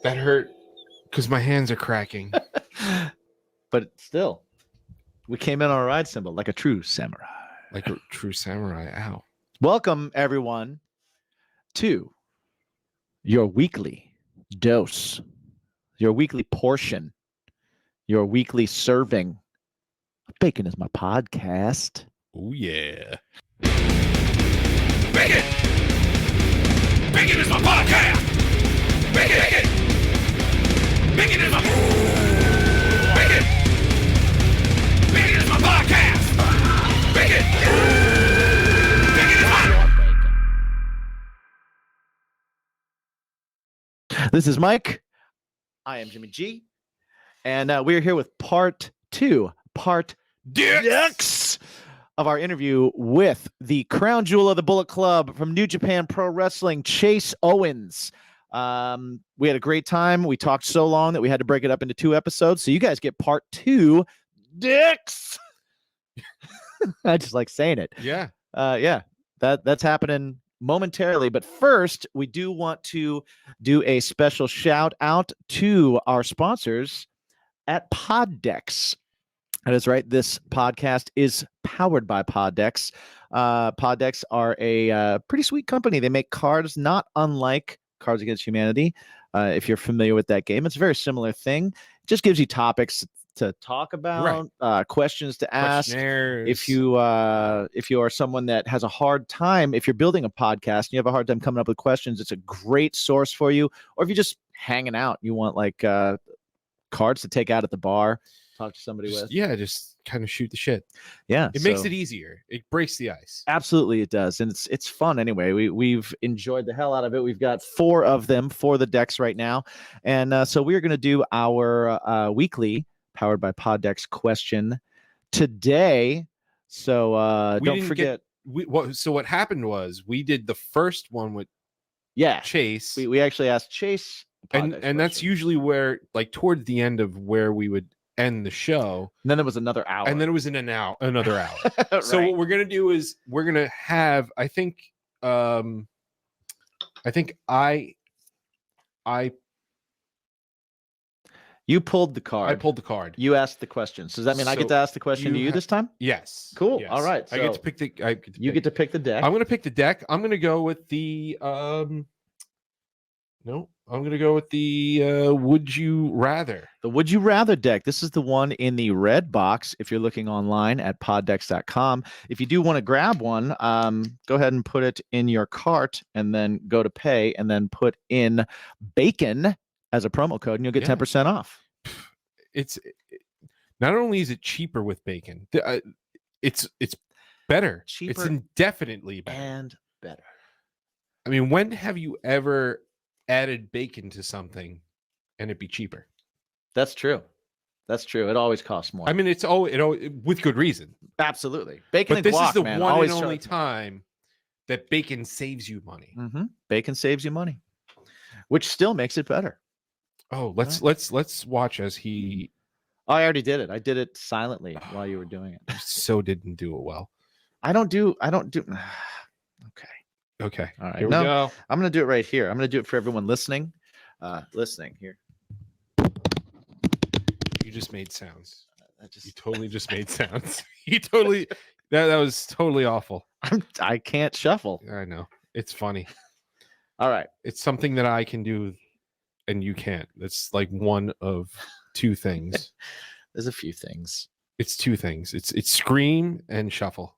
That hurt because my hands are cracking. But still, we came in on a ride symbol like a true samurai. Like a true samurai. Ow. Welcome, everyone, to your weekly dose, your weekly portion, your weekly serving. Bacon is my podcast. Oh, yeah. Bacon! Bacon is my podcast! Bacon! Bacon is my... Bacon! Bacon is my podcast! Bacon! Bacon is my... This is Mike. I am Jimmy G. And we are here with part Dix of our interview with the crown jewel of the Bullet Club from New Japan Pro Wrestling, Chase Owens. We had a great time. We talked so long that we had to break it up into 2 episodes. So you guys get part 2, Dix. I just like saying it. Yeah. That's happening momentarily. But first, we do want to do a special shout out to our sponsors at Poddex. That is right. This podcast is powered by Poddex. Poddex are a pretty sweet company. They make cards not unlike Cards Against Humanity. If you're familiar with that game, it's a very similar thing. It just gives you topics to talk about, questions to ask. If you are someone that has a hard time, if you're building a podcast and you have a hard time coming up with questions, it's a great source for you. Or if you're just hanging out, you want like cards to take out at the bar, talk to somebody with. Yeah, just kind of shoot the shit. Yeah, it makes it easier. It breaks the ice. Absolutely, it does, and it's fun anyway. We've enjoyed the hell out of it. We've got 4 of them for the decks right now, and so we are going to do our weekly powered by Poddex question today. So don't forget. So what happened was we did the first one with Chase. We actually asked Chase. And that's usually where, like, toward the end of where we would end the show. And then it was another hour. And then it was another hour. Right. So what we're gonna do is we're gonna have, I think I You pulled the card. I pulled the card. You asked the questions. Does that mean I get to ask the question to you this time? Yes. Cool. Yes. All right. So I get to pick the. You get to pick the deck. I'm gonna pick the deck. I'm gonna go with the. No, I'm going to go with the Would You Rather. The Would You Rather deck. This is the one in the red box if you're looking online at poddex.com. If you do want to grab one, go ahead and put it in your cart and then go to pay and then put in BACON as a promo code and you'll get 10% off. It's not only is it cheaper with BACON, it's better. Cheaper. It's indefinitely better. And better. I mean, when have you ever added BACON to something and it be cheaper? That's true. It always costs more. I mean, it's always with good reason. Absolutely. BACON but and guac, this is the man, one and only time that BACON saves you money. Mm-hmm. BACON saves you money, which still makes it better. Oh, let's watch as he. Oh, I already did it. I did it silently while you were doing it. So didn't do it well. I don't do. Okay. All right. Here we go. I'm going to do it right here. I'm going to do it for everyone listening. Listening here. You just made sounds. You totally just made sounds. You totally. That was totally awful. I can't shuffle. I know. It's funny. All right. It's something that I can do, and you can't. It's like one of 2 things. There's a few things. It's 2 things. It's scream and shuffle.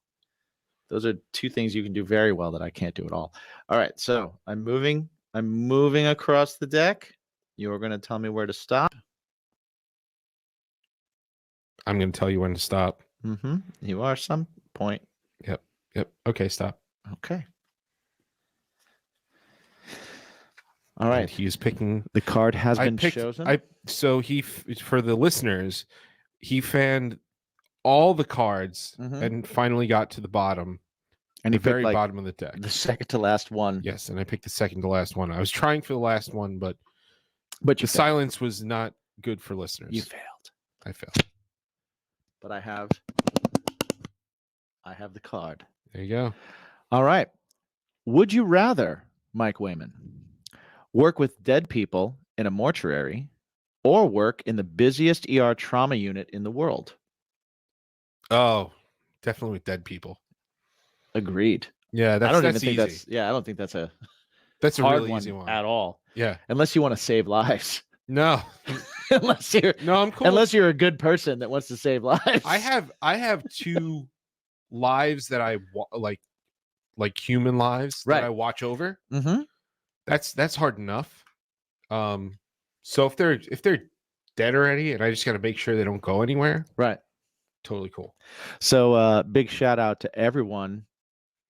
Those are 2 things you can do very well that I can't do at all. All right, so I'm moving across the deck. You're going to tell me where to stop. I'm going to tell you when to stop. Mm-hmm. You are some point. Yep. Okay, stop. Okay. All right. And he's picking. The card has been chosen. So for the listeners, he fanned all the cards and finally got to the bottom. And the very bottom of the deck. The second to last one. Yes, and I picked the second to last one. I was trying for the last one, but the silence was not good for listeners. You failed. I failed. But I have the card. There you go. All right. Would you rather, Mike Wayman, work with dead people in a mortuary or work in the busiest ER trauma unit in the world? Oh, definitely with dead people. Agreed. Yeah, I that's don't even that's think easy. that's I don't think that's a That's a hard really one easy one. at all. Yeah. Unless you want to save lives. No. unless you're No, I'm cool. unless you're a good person that wants to save lives. I have two lives that I like human lives Right. that I watch over. Mm-hmm. That's hard enough. So if they're dead already and I just got to make sure they don't go anywhere, Right. totally cool. So big shout out to everyone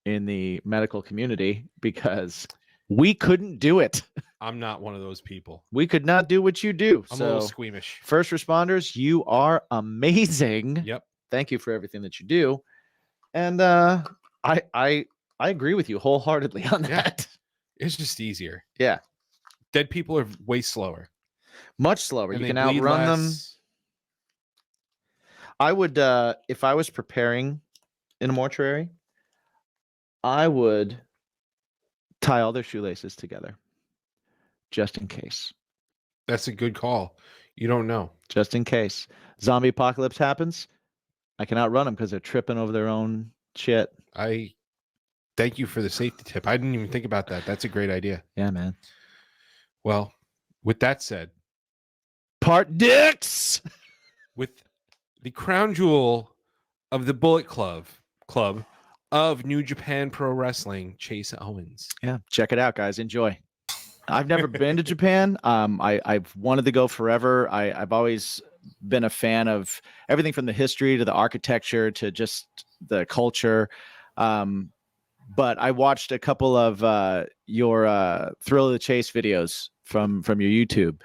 in the medical community because we couldn't do it. I'm not one of those people. We could not do what you do. I'm so a little squeamish. first responders, you are amazing. Yep. Thank you for everything that you do. And I agree with you wholeheartedly on that. It's just easier. Yeah. Dead people are way slower. Much slower. And You they can bleed outrun them. less. I would if I was preparing in a mortuary, I would tie all their shoelaces together just in case. That's a good call. You don't know. Just in case. Zombie apocalypse happens, I can outrun them because they're tripping over their own shit. I thank you for the safety tip. I didn't even think about that. That's a great idea. Yeah, man. Well, with that said, Part dicks. with the crown jewel of the Bullet Club of New Japan Pro Wrestling, Chase Owens. Yeah, check it out, guys. Enjoy. I've never been to Japan. I've wanted to go forever. I've always been a fan of everything from the history to the architecture to just the culture. But I watched a couple of your Thrill of the Chase videos from your YouTube,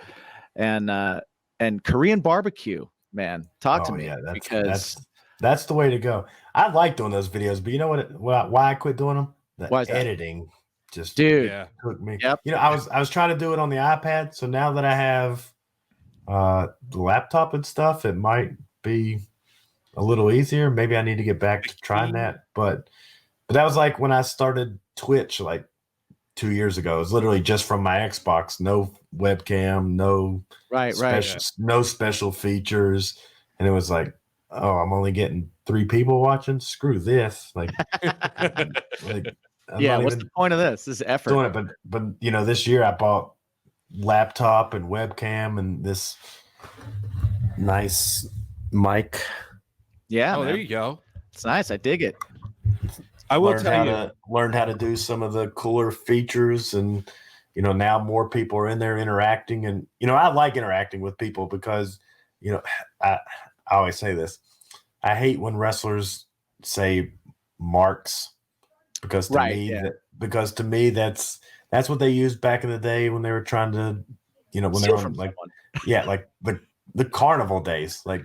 and Korean barbecue. Man, talk to me. Yeah, because that's the way to go. I like doing those videos, but you know why I quit doing them? Why is that? Editing just dude. Yeah. took me. Yep. You know, I was trying to do it on the iPad, so now that I have the laptop and stuff, it might be a little easier. Maybe I need to get back to trying that. But that was like when I started Twitch like 2 years ago. It was literally just from my Xbox, no webcam, no no special features, and it was like, oh, I'm only getting 3 people watching. Screw this! Like, I'm what's the point of this? This is effort. Doing it, but you know, this year I bought laptop and webcam and this nice mic. Yeah, Oh, man. there you go. It's nice. I dig it. I will tell you. Learned how to do some of the cooler features, and you know, now more people are in there interacting, and you know, I like interacting with people because you know, I always say this. I hate when wrestlers say marks because to me that's what they used back in the day when they were trying to, you know, when they were on, like like the carnival days, like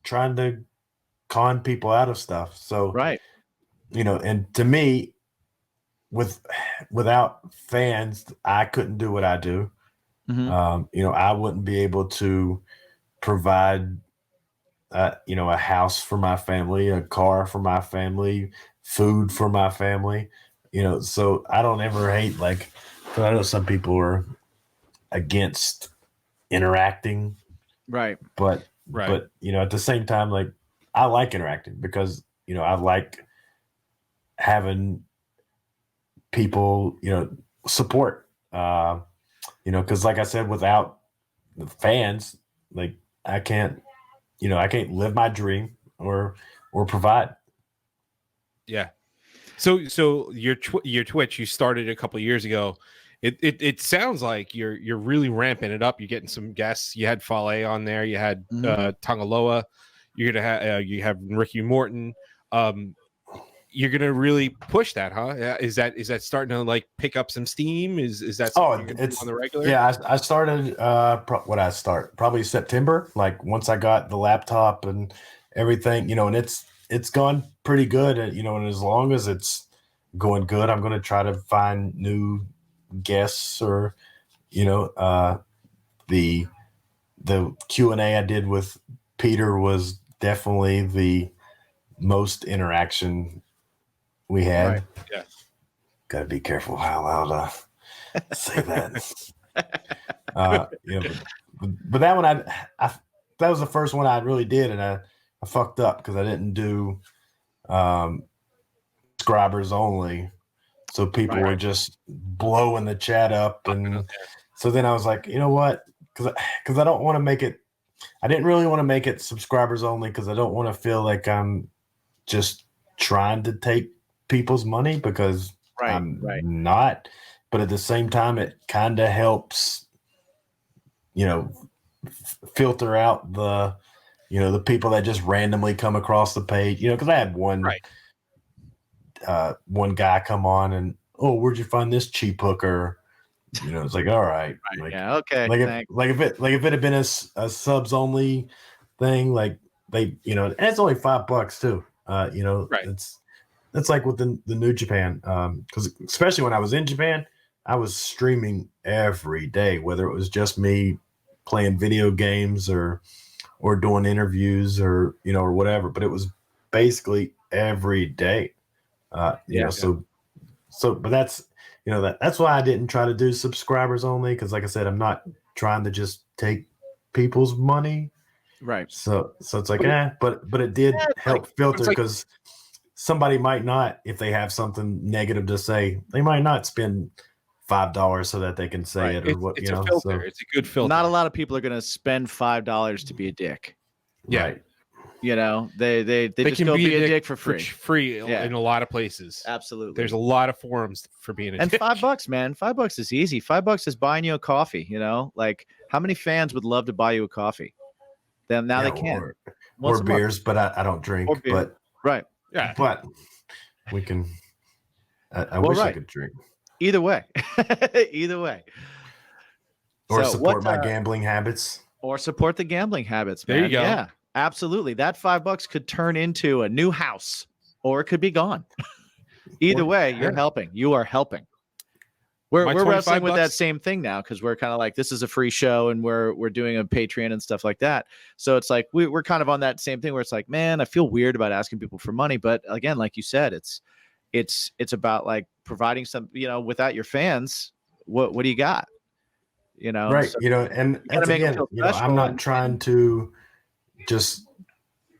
trying to con people out of stuff. So you know, and to me, without fans, I couldn't do what I do. Mm-hmm. You know, I wouldn't be able to provide you know, a house for my family, a car for my family, food for my family, you know, so I don't ever hate, like, I know some people are against interacting, but you know, at the same time, like, I like interacting because, you know, I like having people, you know, support, you know, because like I said, without the fans, like, I can't live my dream or provide. Yeah. So your Twitch, you started a couple of years ago. It sounds like you're really ramping it up. You're getting some guests. You had Fale on there. You had Tangaloa. You're gonna have you have Ricky Morton. You're gonna really push that, huh? Is that starting to like pick up some steam? Is that something it's on the regular? Yeah, I started probably September. Like once I got the laptop and everything, you know, and it's gone pretty good. And you know, and as long as it's going good, I'm gonna try to find new guests or you know, the Q&A I did with Peter was definitely the most interaction we had. Right. Yeah. Got to be careful how loud I say that. You know, but that one I that was the first one I really did, and I fucked up because I didn't do subscribers only, so people were just blowing the chat up, and so then I was like, you know what? Because I don't want to make it. I didn't really want to make it subscribers only because I don't want to feel like I'm just trying to take people's money because I'm not. But at the same time, it kind of helps, you know, filter out the, you know, the people that just randomly come across the page, you know, because I had one guy come on and, oh, where'd you find this cheap hooker? You know, it's like, all right. Like, yeah, okay. Like if it had been a subs only thing, like they, you know, and it's only $5 too. You know, it's like with the New Japan, because especially when I was in Japan, I was streaming every day, whether it was just me playing video games or doing interviews or, you know, or whatever, but it was basically every day. You know, so but that's, you know, that's why I didn't try to do subscribers only, because like I said, I'm not trying to just take people's money. Right. So it's like, but it did help filter, because somebody might not, if they have something negative to say, they might not spend $5 so that they can say it, or what, it's you know. A filter. So it's a good filter. Not a lot of people are going to spend $5 to be a dick. Yeah. Right. You know, they just can go be a dick for free. Free in a lot of places. Absolutely. There's a lot of forums for being a dick. And $5, man, $5 is easy. $5 is buying you a coffee. You know, like how many fans would love to buy you a coffee? Then now they can. Or beers, but I don't drink. But yeah, but we can. I wish I could drink. Either way, either way. Or support my gambling habits. Or support the gambling habits, man. There you go. Yeah, absolutely. That $5 could turn into a new house, or it could be gone. Either way, you're helping. You are helping. We're wrestling with that same thing now, because we're kind of like, this is a free show and we're doing a Patreon and stuff like that. So it's like we're kind of on that same thing where it's like, man, I feel weird about asking people for money, but again, like you said, it's about like providing some, you know, without your fans, what do you got? You know, right? So you know, and again, you know, I'm not trying to just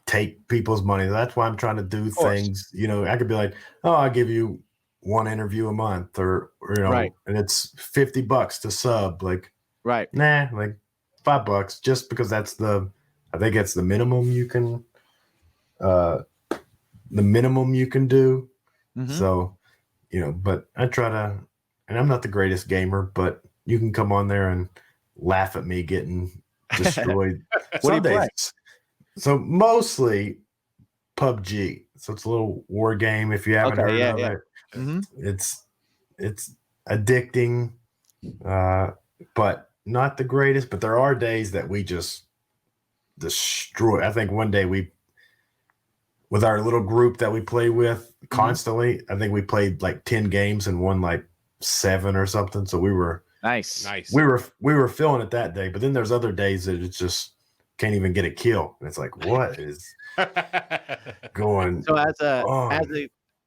take people's money. That's why I'm trying to do things. You know, I could be like, oh, I'll give you one interview a month, or you know, and it's $50 to sub. Like, nah, like $5, just because I think it's the minimum you can, do. Mm-hmm. So, you know, but I try to, and I'm not the greatest gamer, but you can come on there and laugh at me getting destroyed. What do you play? So mostly PUBG. So it's a little war game. If you haven't heard of it, mm-hmm. It's addicting, but not the greatest. But there are days that we just destroy. I think one day with our little group that we play with constantly, I think we played like 10 games and won like 7 or something. So we were nice. We were feeling it that day. But then there's other days that it's just can't even get a kill. And it's like, what is going? So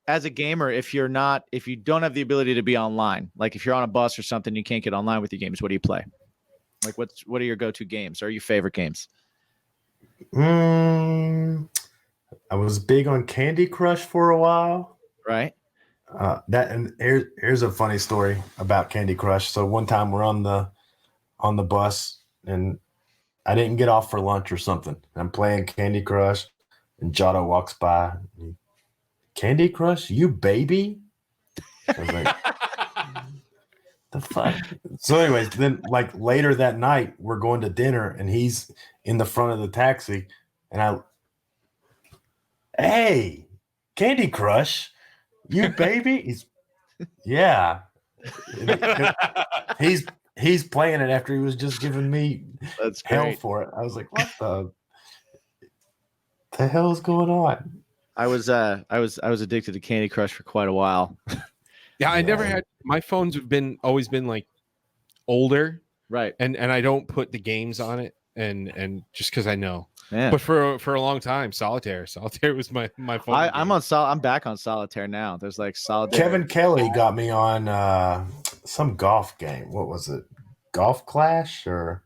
as a gamer, if you don't have the ability to be online, like if you're on a bus or something, you can't get online with your games, what do you play? Like what are your go-to games? Or your favorite games? I was big on Candy Crush for a while. Right. Here's a funny story about Candy Crush. So one time we're on the bus and I didn't get off for lunch or something. I'm playing Candy Crush and Jotto walks by. Candy Crush, you baby? I was like, the fuck? So anyways, then like later that night, we're going to dinner and he's in the front of the taxi and hey, Candy Crush, you baby? Yeah. He's playing it after he was just giving me hell for it. I was like, what the hell is going on? I was addicted to Candy Crush for quite a while. Yeah, I never had, my phones have always been like older. Right. And I don't put the games on it and just because I know. Yeah. But for a long time, Solitaire was my phone. I'm back on Solitaire now. There's like Solitaire. Kevin Kelly got me on some golf game. What was it? Golf Clash or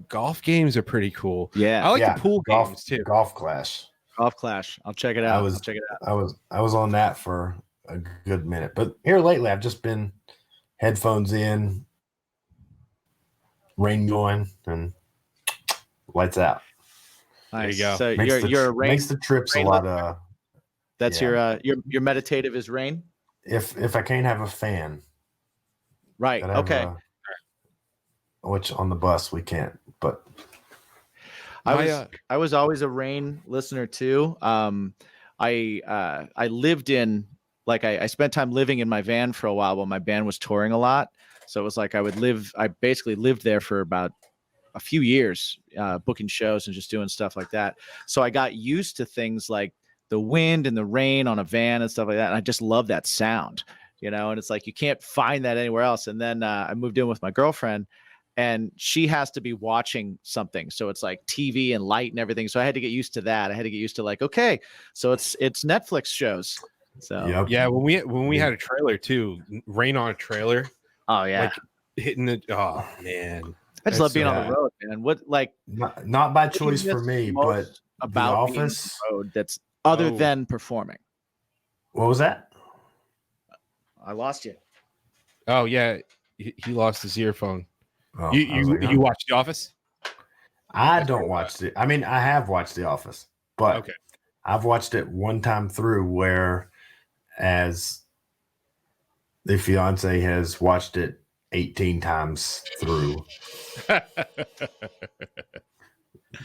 Golf games are pretty cool. Yeah. I like yeah, the pool golf games too. Golf Clash. Golf Clash. I'll check it I out. was I'll check it out. I was on that for a good minute, but here lately I've just been headphones in, rain going, and lights out. There you go. So Makes you're a rain. makes the trips a rain lot. That's yeah. your meditative is rain. If I can't have a fan, Right. gotta have Okay. which on the bus we can't. But I was always a rain listener too. I lived in I spent time living in my van for a while while my band was touring a lot. So it was like I basically lived there for about a few years, booking shows and just doing stuff like that. So I got used to things like the wind and the rain on a van and stuff like that. And I just love that sound, and it's like, you can't find that anywhere else. And then I moved in with my girlfriend, and she has to be watching something. So it's like TV and light and everything. So I had to get used to that. I had to get used to okay, so it's Netflix shows. So yep. Yeah, when we had a trailer too, rain on a trailer, oh yeah. like hitting the man. I just love being on yeah. the road, man. What not by what do you choice for miss me, most but about The being on Office. the road that's other Oh. than performing? What was that? I lost you. Oh yeah, he lost his earphone. Oh, I was You like, huh? you watch The Office? I don't watch it. I mean, I have watched The Office, but Okay. I've watched it one time through, where as the fiance has watched it 18 times through.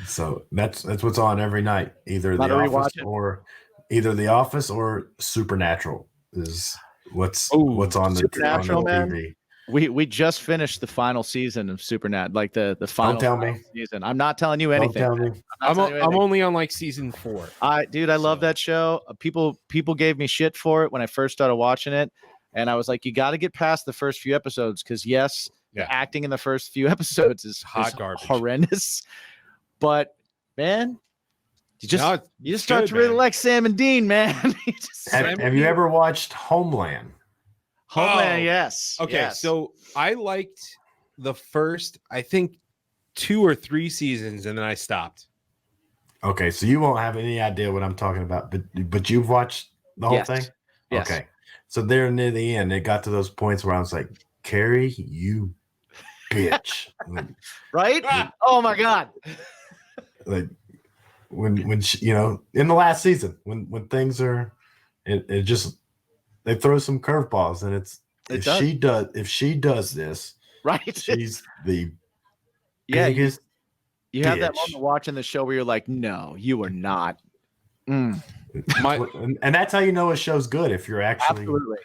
So that's what's on every night. Either Gotta The rewatch Office it. or either The Office or Supernatural is what's Ooh, on the Supernatural, man. TV. We just finished the final season of Supernat, like the final, tell final me. season. I'm not telling you Don't anything. tell me. I'm not telling you I'm anything. only on like season 4. I love So- that show. People gave me shit for it when I first started watching it, and I was like, you got to get past the first few episodes, because yes, Yeah. the acting in the first few episodes is Hot garbage. horrendous. But man, you just No, start good, to really man. like Sam and Dean, man. You just- Have you ever watched Homeland? Homeland, Oh, yes. Okay, yes. so I liked the first, I think, 2 or 3 seasons, and then I stopped. Okay, so you won't have any idea what I'm talking about, but you've watched the whole Yes. thing? Yes. Okay. So there near the end, it got to those points where I was like, Carrie, you bitch. Right? Oh my God. like when she, in the last season, when things are it just they throw some curveballs, and if she does this, Right. she's the Yeah, biggest you have that bitch. moment watching the show where you're like, no, you are not. My and that's how you know a show's good, if you're actually Absolutely.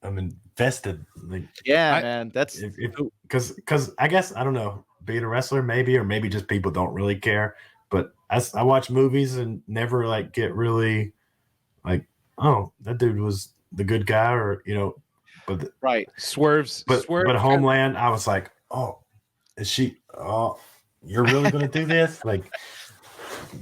I'm invested. Like, Yeah, I- man. That's because I guess, I don't know, being a wrestler maybe, or maybe just people don't really care, but I watch movies and never like get really like, oh, that dude was the good guy, or but right. Swerves. but Homeland, I was like, oh, is she, oh, you're really gonna do this? like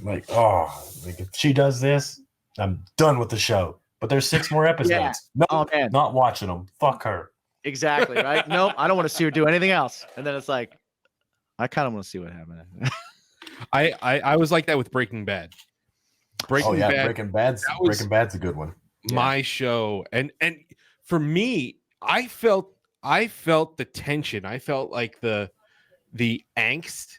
if she does this, I'm done with the show. But there's 6 more episodes. Yeah. No, Oh man. not watching them. Fuck her. Exactly. Right. Nope. I don't want to see her do anything else. And then it's like, I kind of want to see what happened. I was like that with Breaking Bad. Breaking Bad's that was- Breaking Bad's a good one. My show, and for me, I felt the tension. I felt like the angst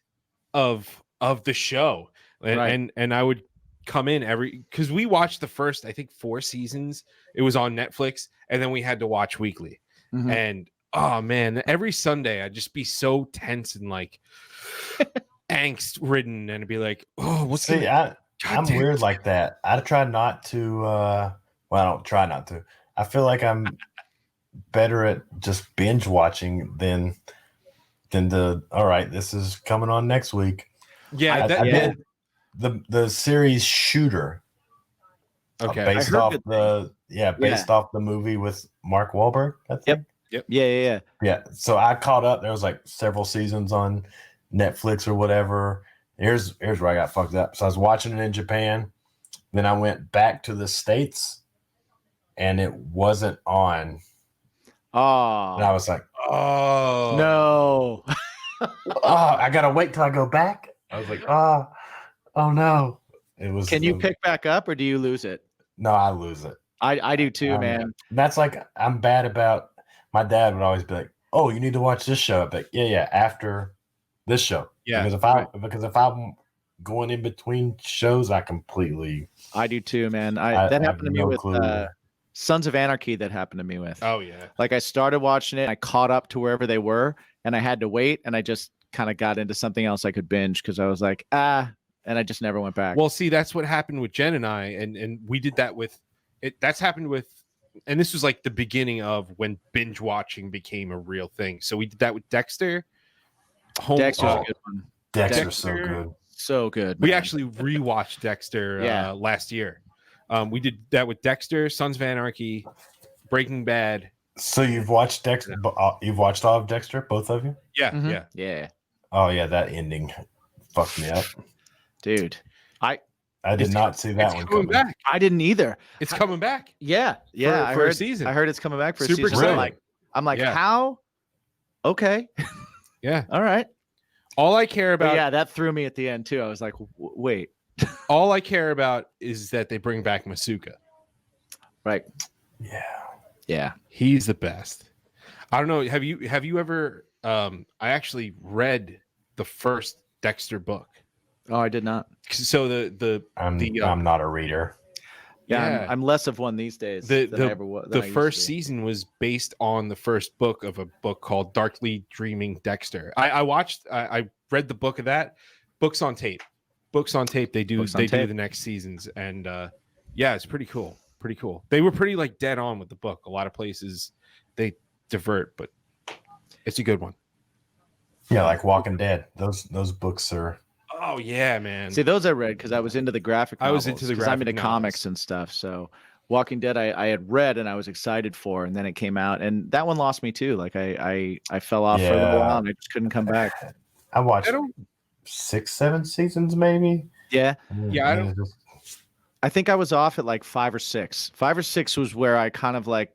of the show, and Right. and I would come in because we watched the first, I think, 4 seasons. It was on Netflix, and then we had to watch weekly. Mhm. And oh man, every Sunday I'd just be so tense and like angst ridden, and it'd be like, oh, what's See, gonna, I'm damn weird it. like that. I try not to. Well, I don't try not to. I feel like I'm better at just binge watching than the. All right, this is coming on next week. Yeah, I that, did the series Shooter. okay. Based heard off good based off the movie with Mark Wahlberg. I think. Yeah. Yeah. So I caught up. There was like several seasons on Netflix or whatever. Here's where I got fucked up. So I was watching it in Japan. Then I went back to the States, and it wasn't on. And I Oh, was like, Oh No. Oh, I gotta wait till I go back. I was like, oh no. It was. Can you pick back up or do you lose it? No, I lose it. I do too, man. That's like I'm bad about. My dad would always be like, "Oh, you need to watch this show." I'd be like, yeah, after this show. Yeah, Because if I'm going in between shows, I completely. I do too, man. I That have happened to me no with clue. Sons of Anarchy. That happened to me with. oh yeah. Like I started watching it, I caught up to wherever they were, and I had to wait, and I just kind of got into something else I could binge because I was like, and I just never went back. Well, see, that's what happened with Jen and I, and we did that with it. That's happened with, and this was like the beginning of when binge watching became a real thing. So we did that with Dexter. Dexter's a good one. Dexter's so good. So good. We man. actually rewatched Dexter Yeah. last year. We did that with Dexter, Sons of Anarchy, Breaking Bad. So you've watched Dexter? You've watched all of Dexter, both of you? Yeah, Mhm. yeah. Yeah, Oh yeah, that ending fucked me up. dude. I did not see that It's one coming coming. back. I didn't either. It's coming back. Yeah, yeah. For I a heard season. I heard it's coming back for Super a season. excited. I'm like, Yeah. how? Okay, Yeah. all right. All I care But about, yeah, that threw me at the end too. I was like, wait, all I care about is that they bring back Masuka. right? Yeah. Yeah. He's the best. I don't know. Have you ever? I actually read the first Dexter book. Oh, I did not. So I'm not a reader. Yeah, Yeah. I'm less of one these days. The- than I ever was. the first season was based on the first book of a book called Darkly Dreaming Dexter. I read the book of that. Books on tape. They do the next seasons, and yeah, it's pretty cool. Pretty cool. They were pretty like dead on with the book. A lot of places they divert, but it's a good one. Yeah, like Walking Dead. Those books are. Oh yeah, man. See, those I read because I was into the graphic. I was novels, into the 'cause I'm graphic into comics and stuff. So, Walking Dead, I had read and I was excited for, and then it came out, and that one lost me too. Like I fell off for a little Yeah. while, and I just couldn't come back. I watched I don't. 6, 7 seasons, maybe. Yeah, Yeah, I And don't- it's just- I think I was off at like 5 or 6. 5 or 6 was where I kind of like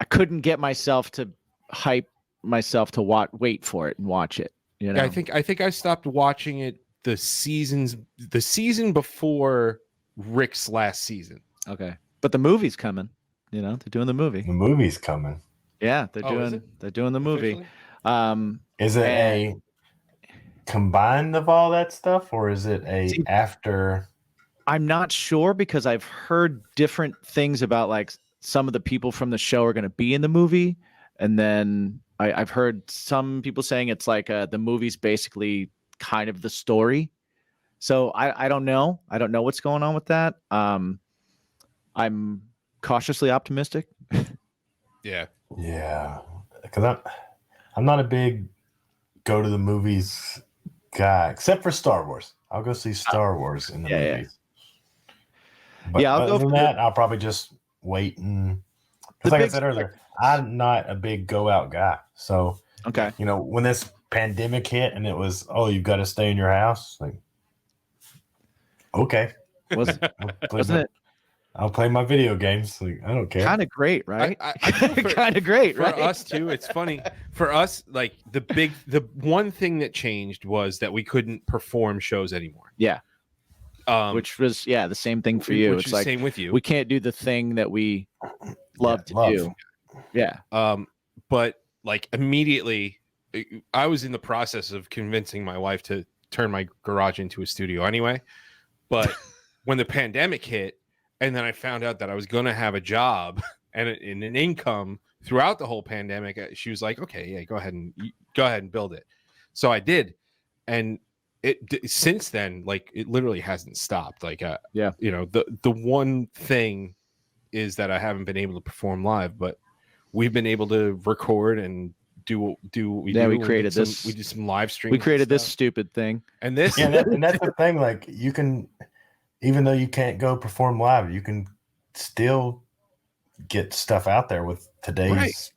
I couldn't get myself to hype myself to wait for it and watch it. You know, Yeah, I think I stopped watching it the season before Rick's last season. okay, but the movie's coming. You know, they're doing the movie. the movie's coming. Yeah, Oh, is it? they're doing the movie. Officially? Is it And- a combined of all that stuff, or is it a See- after? I'm not sure because I've heard different things about like some of the people from the show are going to be in the movie, and then I've heard some people saying it's like the movie's basically kind of the story. So I don't know. I don't know what's going on with that. I'm cautiously optimistic. Yeah, because I'm not a big go to the movies guy, except for Star Wars. I'll go see Star Wars in the yeah, yeah. movies. But Yeah, I'll other go than for that, I'll probably just wait and. The Because like I big said earlier, I'm not a big go out guy. So Okay. when this pandemic hit and it was, oh, you've got to stay in your house. Like, okay, Was wasn't it I'll play my video games. Like, I don't care. kind of great, right? I feel for- Kind of great, For right? us too, it's funny. For us, like the one thing that changed was that we couldn't perform shows anymore. Yeah. Which Which was the same thing for you. Which It's is like same with you. we can't do the thing that we love to do. Yeah. But like immediately, I was in the process of convincing my wife to turn my garage into a studio anyway. But when the pandemic hit, and then I found out that I was going to have a job and an income throughout the whole pandemic, she was like, "Okay, yeah, go ahead and build it." So I did, and since then, like it literally hasn't stopped. Like, the one thing is that I haven't been able to perform live, but we've been able to record and do what we do. We We created did this. we did some live streams. We created and this stuff. stupid thing. And this. Yeah, and that's the thing. Like, you can, even though you can't go perform live, you can still get stuff out there with today's Right.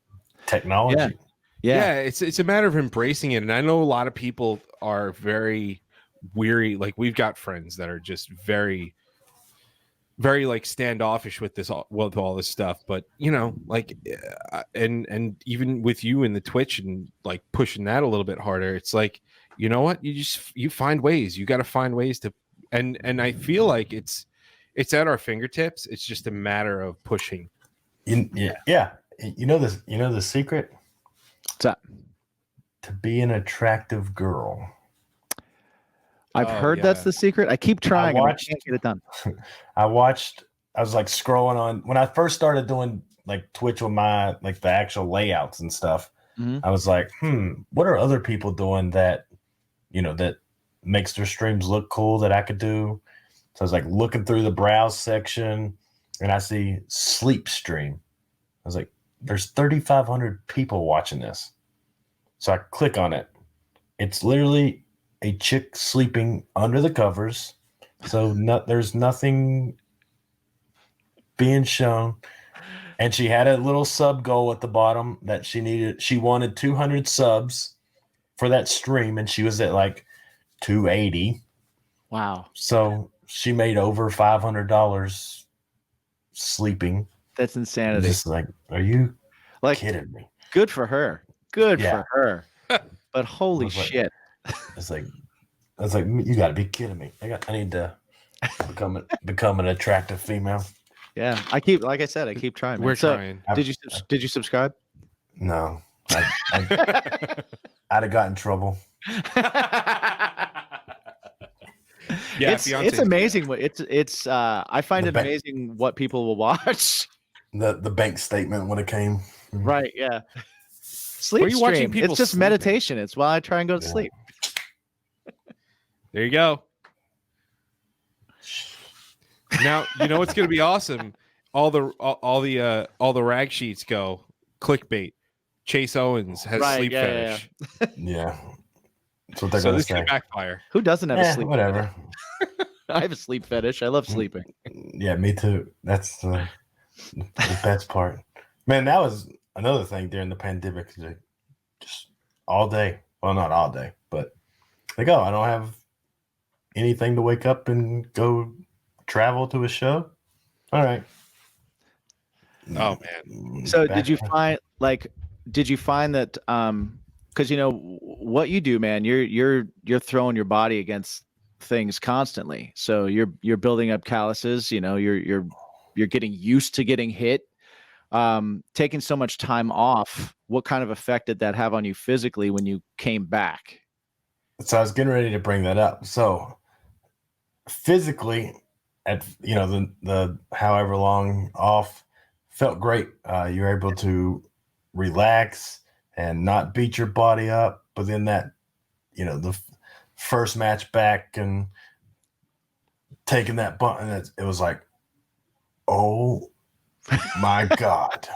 technology. Yeah. It's a matter of embracing it. And I know a lot of people are very weary. Like we've got friends that are just very very like standoffish with with all this stuff, but you know, like and even with you in the Twitch and like pushing that a little bit harder, it's like, you know what, you find ways. You got to find ways to, and I feel like it's at our fingertips. It's just a matter of pushing. Yeah. You know this. You know the secret. What's that? To be an attractive girl. I've heard that's the secret. I keep trying. I can't get it done. I was like scrolling on when I first started doing like Twitch with my like the actual layouts and stuff. Mm-hmm. I was like, what are other people doing that, you know, that makes their streams look cool that I could do? So I was like looking through the browse section and I see sleep stream. I was like, there's 3,500 people watching this. So I click on it. It's literally a chick sleeping under the covers. So there's nothing being shown. And she had a little sub goal at the bottom that she wanted 200 subs for that stream. And she was at like 280. Wow. So she made over $500 sleeping. That's insanity. Just like, are you kidding me? Good for her. Good for her. But holy shit. It's like, you got to be kidding me. I need to become an attractive female. Yeah, I keep trying. Man. We're trying. Did you subscribe? No, I'd have got in trouble. Yeah, it's amazing what it's. I find it amazing what people will watch. The bank statement when it came. Right. Yeah. Sleep Where are you stream. watching people It's just sleeping? meditation. It's while I try and go to sleep. There you go. Now you know what's going to be awesome. All the rag sheets go clickbait. Chase Owens has sleep fetish. Yeah. That's what they're So going to this say. could backfire. Who doesn't have a sleep? Whatever. I have a sleep fetish. I love sleeping. Yeah, me too. That's the best part. Man, that was another thing during the pandemic. Just all day. Well, not all day, but I don't have anything to wake up and go travel to a show. All right. Oh man. So did you find that because you know what you do, man, you're throwing your body against things constantly. So you're building up calluses, you know, you're getting used to getting hit. Taking so much time off, what kind of effect did that have on you physically when you came back? So I was getting ready to bring that up. So physically, at the however long off, felt great. You're able to relax and not beat your body up. But then that, the first match back and taking that bump, and it was like, oh my God.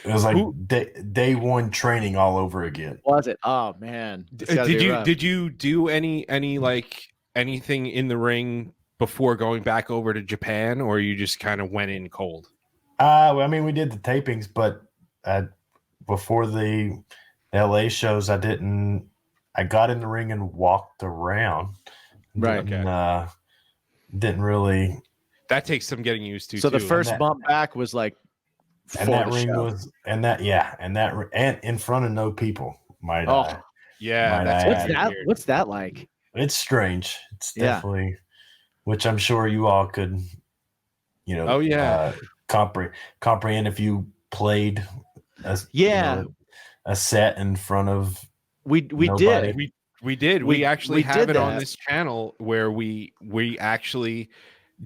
It was like day one training all over again. Was it? Oh man. Did you do any like anything in the ring before going back over to Japan, or you just kind of went in cold? I mean, we did the tapings, but before the LA shows, I got in the ring and walked around. Right. Didn't really. That takes some getting used to. So too. the first bump back was like, and that ring was, and in front of no people. What's that like? It's strange. It's definitely, which I'm sure you all could, comprehend if you played a set in front of. We did. We did. We actually have it on this channel where we actually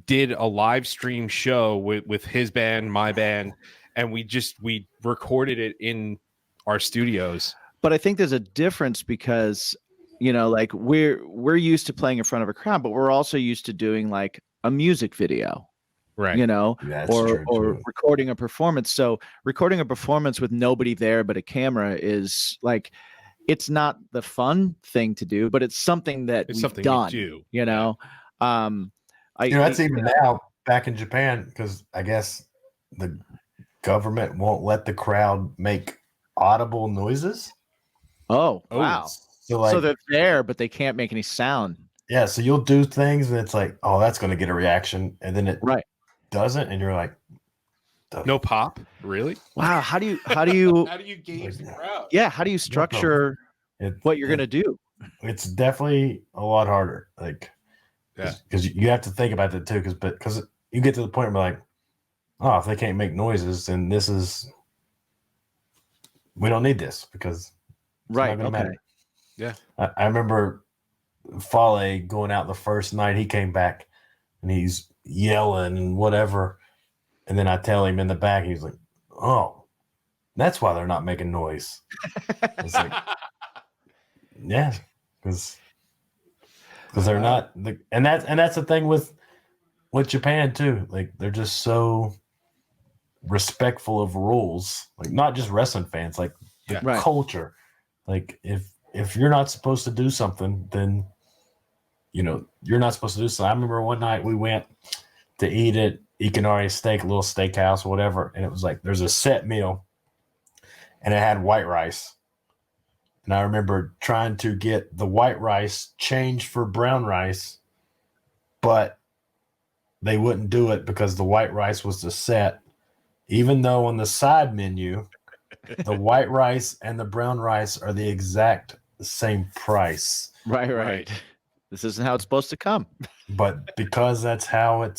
did a live stream show with his band, my band, and we recorded it in our studios. But I think there's a difference because, like we're used to playing in front of a crowd, but we're also used to doing like a music video, right? Or recording a performance. So recording a performance with nobody there but a camera is like, it's not the fun thing to do, but it's something that we've done. That's even now back in Japan, because I guess the government won't let the crowd make audible noises. Oh, wow. So they're there, but they can't make any sound. Yeah, so you'll do things and it's like, oh, that's going to get a reaction, and then it Right. doesn't, and you're like, No pop, really? Wow. How do you How do you gauge the crowd? yeah, how do you structure what you're gonna do? It's definitely a lot harder, like, Yeah. because you have to think about that too, because you get to the point where like, oh, if they can't make noises, then we don't need this because it's Right. not going to Okay. matter. Yeah. I remember Fale going out the first night. He came back and he's yelling and whatever. And then I tell him in the back, he's like, oh, that's why they're not making noise. It's like, yeah, because they're not. And that's the thing with Japan too. Like they're just so respectful of rules. Like not just wrestling fans, like the Yeah. Right. culture. Like if you're not supposed to do something, then you're not supposed to do so. I remember one night we went to eat at Ikanari Steak, a little steakhouse, whatever, and it was like there's a set meal, and it had white rice. And I remember trying to get the white rice changed for brown rice, but they wouldn't do it because the white rice was the set, even though on the side menu, the white rice and the brown rice are the exact same price. Right. Right. This isn't how it's supposed to come. But because that's how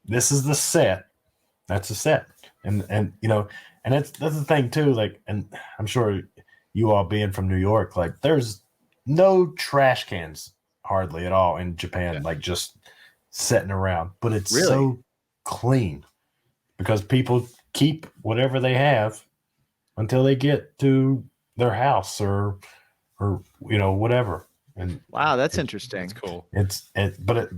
this is the set, that's the set. And and that's the thing too, like, and I'm sure you all being from New York, like there's no trash cans hardly at all in Japan, like just sitting around, but it's Really? so clean because people keep whatever they have until they get to their house or whatever. And Wow, that's interesting. That's cool.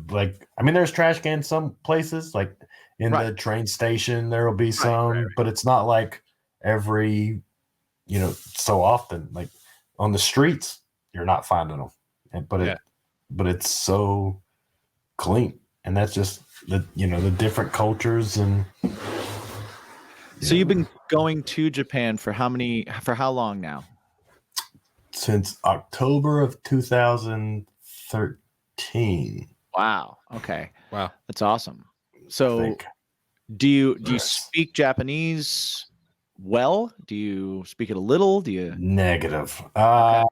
like, I mean, there's trash cans some places, like in the Right. train station, there will be some, but it's not like every, so often, like on the streets, you're not finding them. But it's so clean. And that's just the different cultures. And So you've been going to Japan for how long now? since October of 2013. Wow. Okay. Wow. That's awesome. I So think. do you Yes. speak Japanese well? Do you speak it a little? Do you Negative. I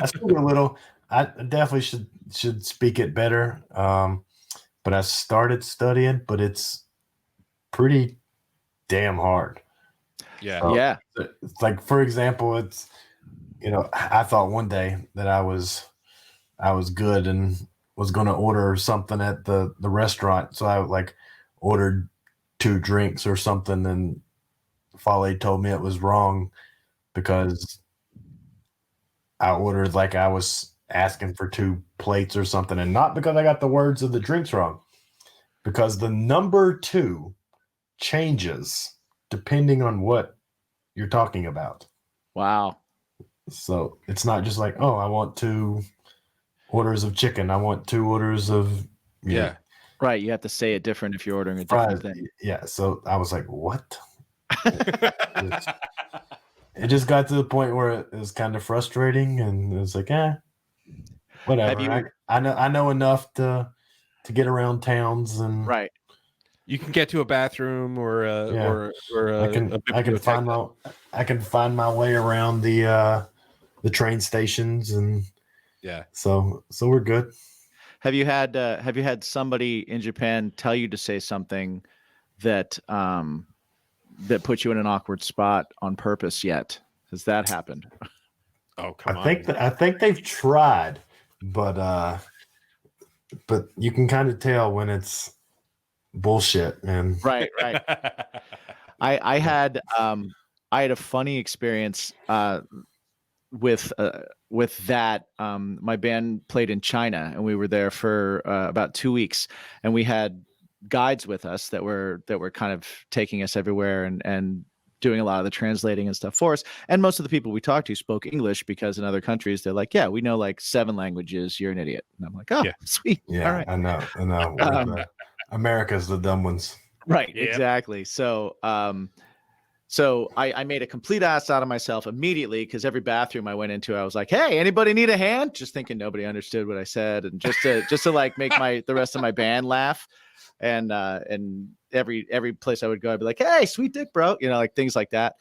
speak a little. I definitely should speak it better. But I started studying, but it's pretty damn hard. Yeah. Oh. yeah. It's like, for example, it's I thought one day that I was good and was going to order something at the restaurant, so I like ordered 2 drinks or something, and Fale told me it was wrong because I ordered like I was asking for 2 plates or something, and not because I got the words of the drinks wrong, because the number 2 changes depending on what you're talking about. Wow. So it's not just like, oh, I want 2 orders of chicken. I want 2 orders of Yeah. Right. You have to say it different if you're ordering a fries. different thing. Yeah. So I was like, what? It just got to the point where it was kind of frustrating, and it was like, whatever. I know enough to get around towns, and Right. You can get to a bathroom or I can find my way around the train stations, and yeah. so we're good. Have you had somebody in Japan tell you to say something that that put you in an awkward spot on purpose yet? Has that happened? Oh, come on. I think they've tried, but you can kind of tell when it's bullshit, man. Right. I had a funny experience with that. My band played in China, and we were there for about 2 weeks, and we had guides with us that were kind of taking us everywhere and doing a lot of the translating and stuff for us. And most of the people we talked to spoke English, because in other countries they're like, yeah, we know like 7 languages. You're an idiot. And I'm like, oh, Yeah. sweet. Yeah, All right. I know. We're America's the dumb ones. Right. Yep. Exactly. So So I made a complete ass out of myself immediately because every bathroom I went into, I was like, "Hey, anybody need a hand?" Just thinking nobody understood what I said, and just to like make the rest of my band laugh. And every place I would go, I'd be like, "Hey, sweet dick, bro," like things like that,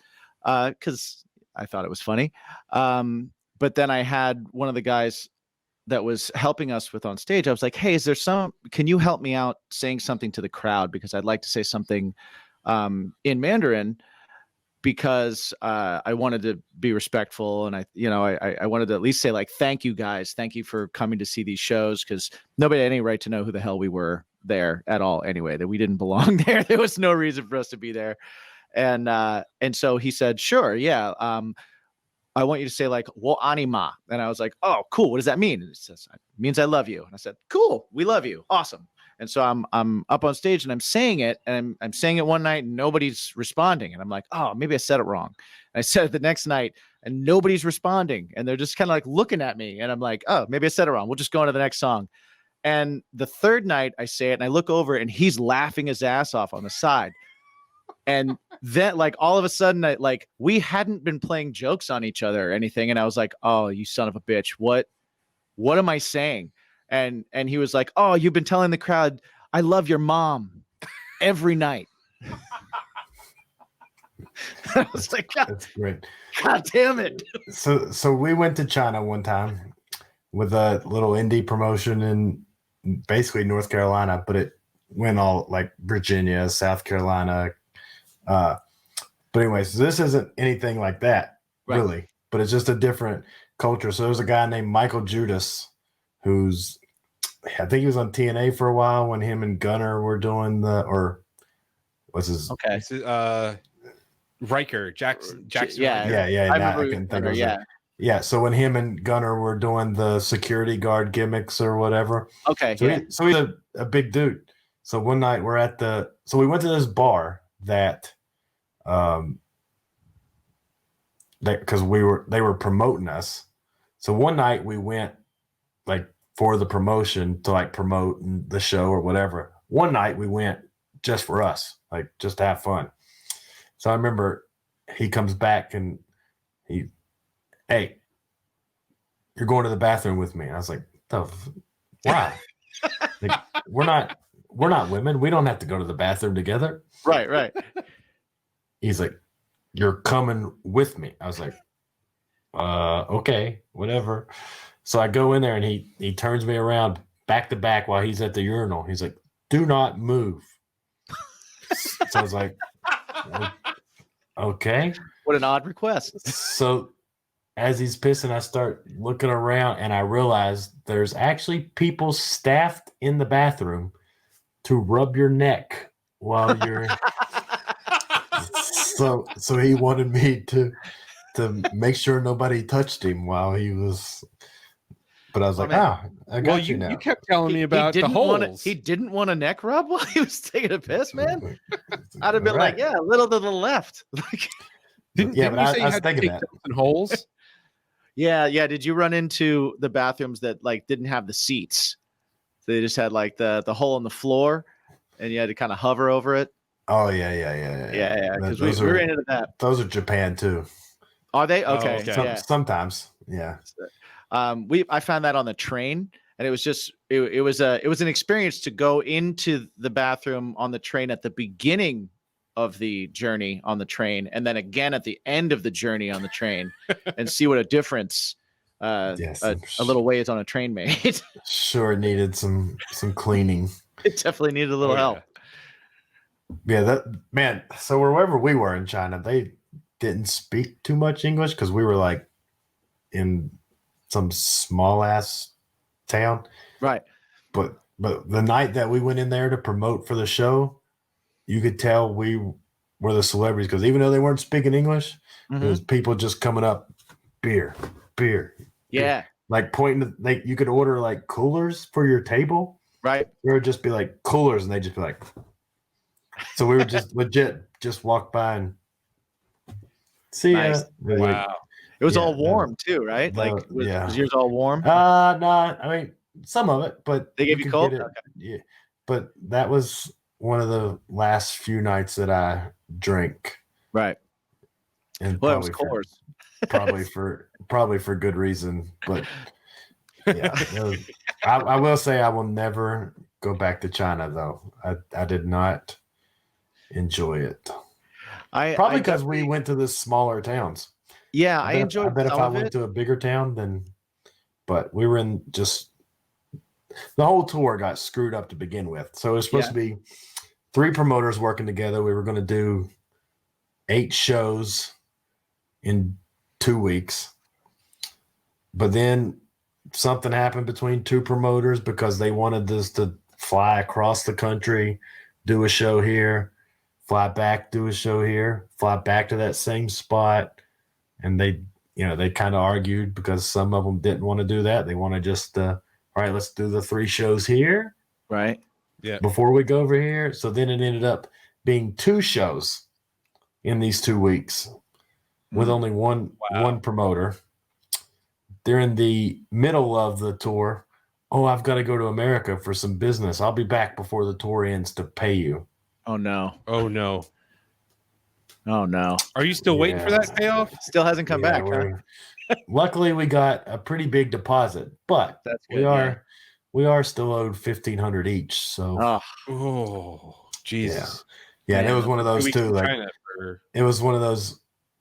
because I thought it was funny. But then I had one of the guys that was helping us with on stage. I was like, "Hey, can you help me out saying something to the crowd? Because I'd like to say something in Mandarin, because I wanted to be respectful. And I wanted to at least say, like, thank you guys. Thank you for coming to see these shows, because nobody had any right to know who the hell we were there at all anyway, that we didn't belong there. There was no reason for us to be there. And so he said, sure, yeah. I want you to say, like, wo anima. And I was like, oh, cool. What does that mean? And it says, it means I love you. And I said, cool. We love you. Awesome. And so I'm up on stage and I'm saying it, and I'm saying it one night and nobody's responding. And I'm like, oh, maybe I said it wrong. And I said it the next night and nobody's responding. And they're just kind of like looking at me. And I'm like, oh, maybe I said it wrong. We'll just go on to the next song. And the third night I say it and I look over and he's laughing his ass off on the side. And then, like, all of a sudden, we hadn't been playing jokes on each other or anything. And I was like, oh, you son of a bitch. What am I saying? And he was like, oh, you've been telling the crowd, I love your mom every night. I was like, God, That's great. God damn it. So we went to China one time with a little indie promotion in basically North Carolina, but it went all like Virginia, South Carolina. But anyway, so this isn't anything like that, really, but it's just a different culture. So there's a guy named Michael Judas, who's, I think he was on TNA for a while when him and Gunner were doing what's his? Okay. Riker, Jackson. Yeah. Yeah. I remember. I can think of it. Yeah. So when him and Gunner were doing the security guard gimmicks or whatever. Okay. So he's a big dude. So one night so we went to this bar that because they were promoting us. So one night we went, like, for the promotion to, like, promote the show or whatever. One night we went just for us, like, just to have fun. So I remember he comes back and hey, you're going to the bathroom with me. And I was like, why? Like, we're not women. We don't have to go to the bathroom together. Right. He's like, you're coming with me. I was like, okay, whatever. So I go in there and he turns me around back to back while he's at the urinal. He's like, do not move. So I was like, okay. What an odd request. So as he's pissing, I start looking around and I realize there's actually people staffed in the bathroom to rub your neck while you're so he wanted me to make sure nobody touched him while he was. But I was like, I got you now. You kept telling me about the holes. He didn't want a neck rub while he was taking a piss, man. I'd have been like, yeah, a little to the left. Didn't you say I was thinking that. Holes? Yeah. Did you run into the bathrooms that, like, didn't have the seats? So they just had, like, the hole in the floor, and you had to kind of hover over it. Oh yeah. Because we were into that. Those are Japan too. Are they? Okay. Sometimes, yeah. I found that on the train, and it was just it was an experience to go into the bathroom on the train at the beginning of the journey on the train, and then again at the end of the journey on the train, and see what a difference a little ways on a train made. Sure needed some cleaning. It definitely needed a little help. Yeah, that man. So wherever we were in China, they didn't speak too much English because we were, like, in some small ass town. Right. But the night that we went in there to promote for the show, you could tell we were the celebrities, because even though they weren't speaking English, it was people just coming up, beer. Yeah. Like pointing to, you could order, like, coolers for your table. Right. There would just be, like, coolers, and they'd just be like. So we were just legit just walk by and see ya. Wow. It was all warm too, right? Like, was yours all warm? No, I mean, some of it, but they gave you cold. Okay. Yeah, but that was one of the last few nights that I drank. Right. and Well, it was probably for good reason. But yeah, I will say I will never go back to China though. I did not enjoy it. Probably because we went to the smaller towns. Yeah, I I enjoyed bet if some I of went it. to a bigger town, then. But we were in just the whole tour got screwed up to begin with. So it was supposed to be 3 promoters working together. We were going to do 8 shows in 2 weeks. But then something happened between 2 promoters because they wanted this to fly across the country, do a show here, fly back, do a show here, fly back to that same spot. And they kind of argued because some of them didn't want to do that. They want to just, all right, let's do the 3 shows here. Right. Yeah. Before we go over here. So then it ended up being 2 shows in these 2 weeks with only one promoter. They're in the middle of the tour. Oh, I've got to go to America for some business. I'll be back before the tour ends to pay you. Oh no. Oh no. Oh no. Are you still waiting for that payoff? Still hasn't come back, huh? Luckily, we got a pretty big deposit, but That's good, we are still owed $1,500 each. So, oh, Jesus. Yeah, and it was one of those too. Like, it was one of those.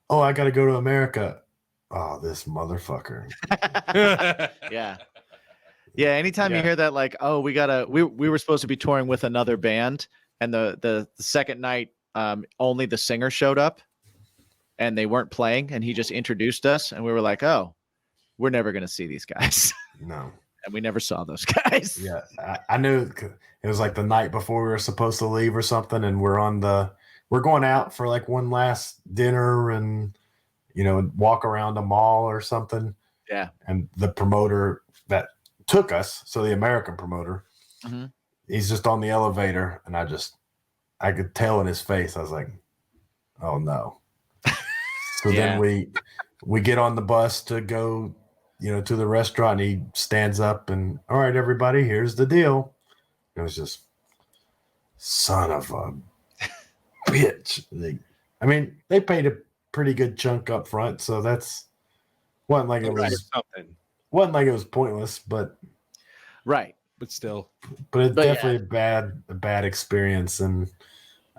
Oh, I got to go to America. Oh, this motherfucker. Yeah. Yeah. Anytime you hear that, like, oh, we were supposed to be touring with another band, and the second night, only the singer showed up. And they weren't playing, and he just introduced us, and we were like, "Oh, we're never going to see these guys." No, and we never saw those guys. Yeah, I knew it was like the night before we were supposed to leave or something, and we're going out for like one last dinner and walk around a mall or something. Yeah, and the promoter that took us, so the American promoter, he's just on the elevator, and I could tell in his face. I was like, "Oh no." So then we get on the bus to go, to the restaurant. And he stands up and, all right, everybody, here's the deal. It was just, son of a bitch. They paid a pretty good chunk up front, so that's wasn't like it was pointless, but right, but still, but it's definitely a bad experience, and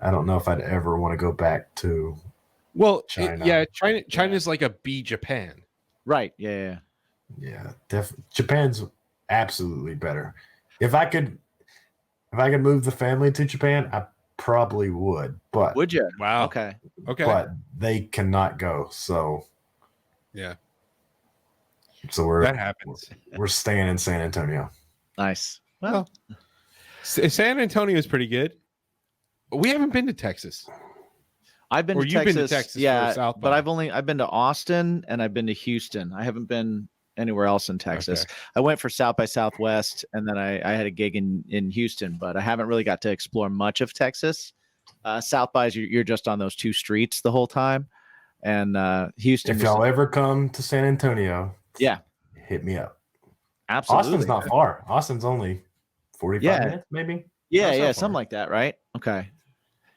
I don't know if I'd ever want to go back to. Well, China. China's like a B Japan. Right. Yeah. Definitely. Japan's absolutely better. If I could move the family to Japan, I probably would. But would you? Wow. Okay. But they cannot go. So yeah. So that happens. We're staying in San Antonio. Nice. Well, San Antonio is pretty good. We haven't been to Texas. I've been to Texas. Texas. Been to Texas yeah, but I've been to Austin and I've been to Houston. I haven't been anywhere else in Texas. Okay. I went for South by Southwest, and then I had a gig in Houston, but I haven't really got to explore much of Texas. South by you're just on those 2 streets the whole time, and Houston. If y'all ever come to San Antonio, hit me up. Absolutely. Austin's not far. Austin's only 45 minutes, maybe. Yeah, something like that, right? Okay.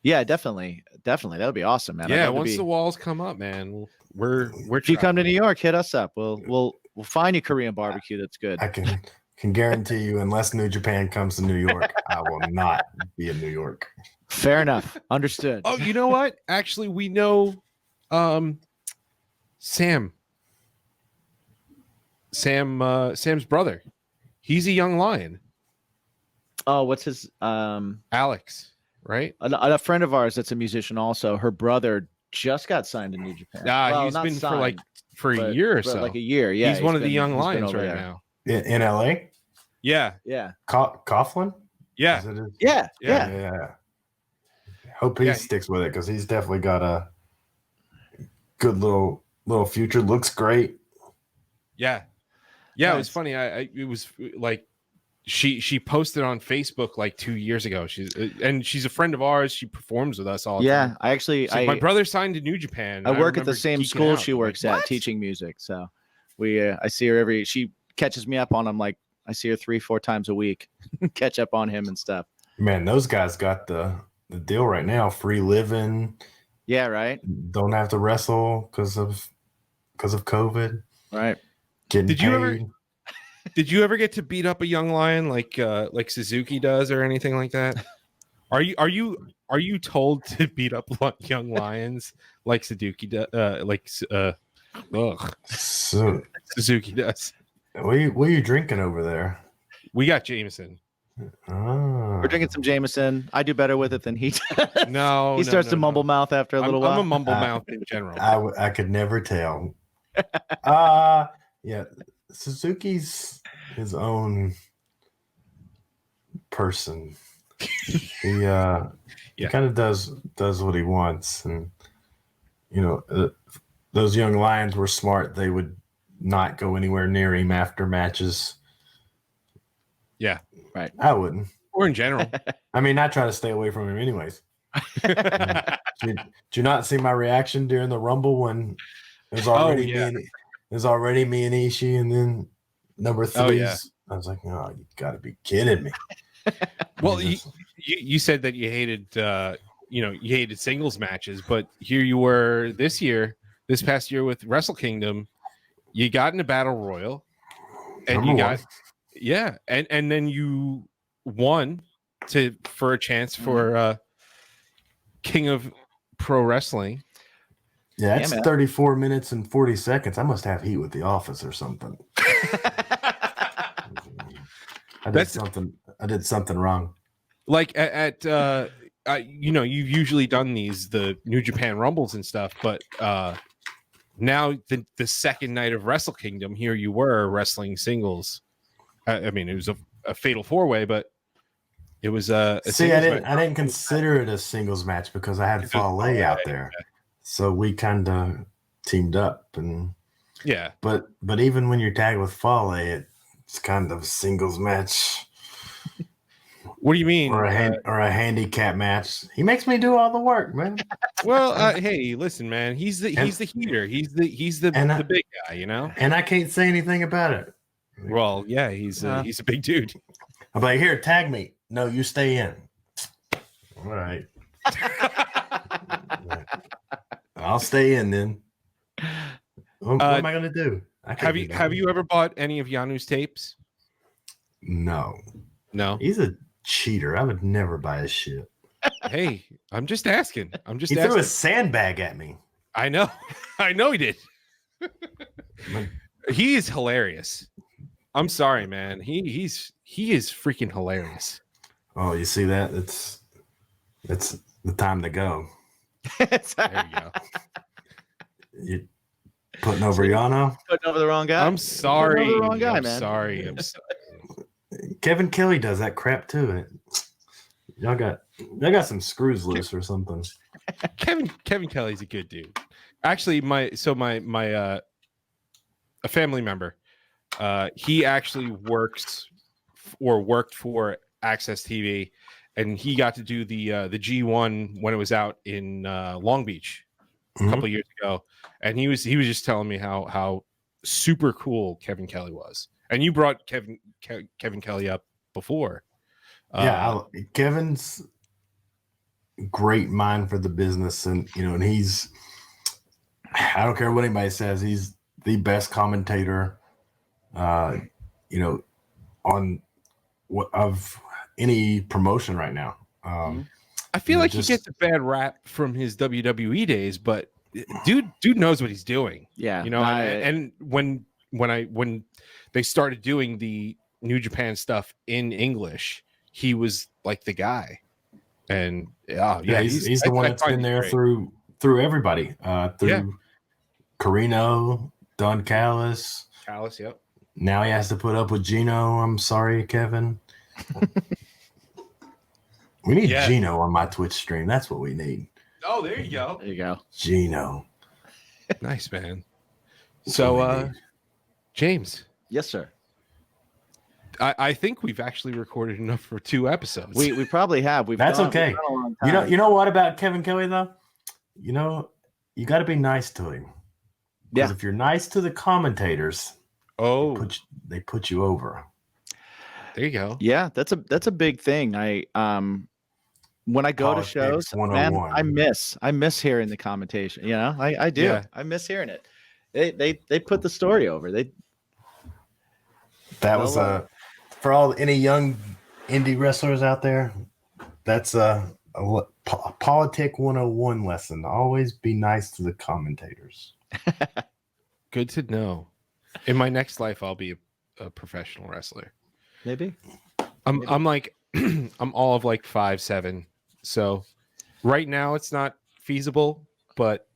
Yeah, definitely. That would be awesome, man. Yeah, once the walls come up, man, we're. If you come to New York, hit us up. We'll find you Korean barbecue that's good. I can guarantee you, unless New Japan comes to New York, I will not be in New York. Fair enough. Understood. Oh, you know what? Actually, we know Sam's brother. He's a young lion. Oh, what's his Alex, right? A friend of ours that's a musician also. Her brother just got signed in New Japan. He's been signed, for a year or so. Like a year, yeah. He's one of the young lions right now. In LA? Yeah. Coughlin? Yeah. Hope he sticks with it, because he's definitely got a good little future. Looks great. Yeah. Yeah, nice. It was funny. It was like she posted on Facebook like 2 years ago. She's a friend of ours. She performs with us all the time. My brother signed to New Japan. I work at the same school she works at, teaching music. So I see her she catches me up on him. Like, I see her 3-4 times a week, catch up on him and stuff. Man, those guys got the deal right now. Free living, Yeah, right. Don't have to wrestle because of COVID. Right. Getting Did paid. Did you ever get to beat up a young lion like Suzuki does or anything like that? Are you told to beat up young lions like Suzuki So, Suzuki does? what are you drinking over there? We got Jameson. Oh. We're drinking some Jameson. I do better with it than he does. No, He starts to mumble no. mouth after a little I'm while. a mumble mouth in general. I could never tell. Yeah, Suzuki's his own person. He Yeah. kind of does what he wants, and those young lions were smart. They would not go anywhere near him after matches. Yeah. Right. I wouldn't. Or in general. I mean, I try to stay away from him anyways. Did you not see my reaction during the Rumble when it was already me and Ishii, and then number 3? I was like, oh, you got to be kidding me. Well, you said that you hated you hated singles matches, but here you were this past year with Wrestle Kingdom, you got in a battle royal, and and then you won for a chance for King of Pro Wrestling. Yeah, it's 34 minutes and 40 seconds. I must have heat with the office or something. I did something wrong. Like you've usually done the New Japan Rumbles and stuff, but now the second night of Wrestle Kingdom, here you were wrestling singles. I mean, it was a fatal 4-way, but it was a see. I didn't consider it a singles match because I had Fale out there, so we kind of teamed up, and yeah. But even when you're tagged with Fale, it's kind of a singles match. What do you mean? Or a handicap match. He makes me do all the work, man. Well, hey, listen, man. He's the heater. He's the big guy, you know. And I can't say anything about it. Well, yeah, he's a big dude. I'm like, here, tag me. No, you stay in. All right. I'll stay in then. What am I gonna do? Have you ever bought any of Yanu's tapes? No. He's a cheater. I would never buy his shit. Hey, I'm just asking. He threw a sandbag at me. I know he did. He is hilarious. I'm sorry, man. He is freaking hilarious. Oh, you see that? It's the time to go. There you go. You putting over Yano? Putting over the wrong guy. I'm sorry. The wrong guy, I'm man. sorry. Kevin Kelly does that crap too. Y'all got some screws loose or something. Kevin Kelly's a good dude. Actually, a family member, he actually worked for Access TV, and he got to do the G1 when it was out in Long Beach a couple of years ago, and he was just telling me how super cool Kevin Kelly was. And you brought Kevin Kelly up before. Kevin's great mind for the business, and and he's, I don't care what anybody says, he's the best commentator on of any promotion right now. I feel like he gets a bad rap from his WWE days, but dude knows what he's doing. Yeah, and when they started doing the New Japan stuff in English, he was like the guy. And he's the one that's been there through everybody, through Carino, Don Callis, yep. Now he has to put up with Gino. I'm sorry, Kevin. We need Gino on my Twitch stream. That's what we need. Oh, there you go. There you go. Gino. Nice, man. So, James. Yes, sir. I think we've actually recorded enough for 2 episodes. We probably have. That's okay. You know what about Kevin Kelly though? You got to be nice to him. Because if you're nice to the commentators, they put you over. There you go. Yeah, that's a big thing. when I go to Politics shows, man, 101. I miss hearing the commentation. You know, I do. Yeah. I miss hearing it. They put the story over. That was for any young indie wrestlers out there. That's a politic 101 lesson. Always be nice to the commentators. Good to know. In my next life, I'll be a professional wrestler. Maybe. I'm like I'm all of like 5'7", so right now it's not feasible, but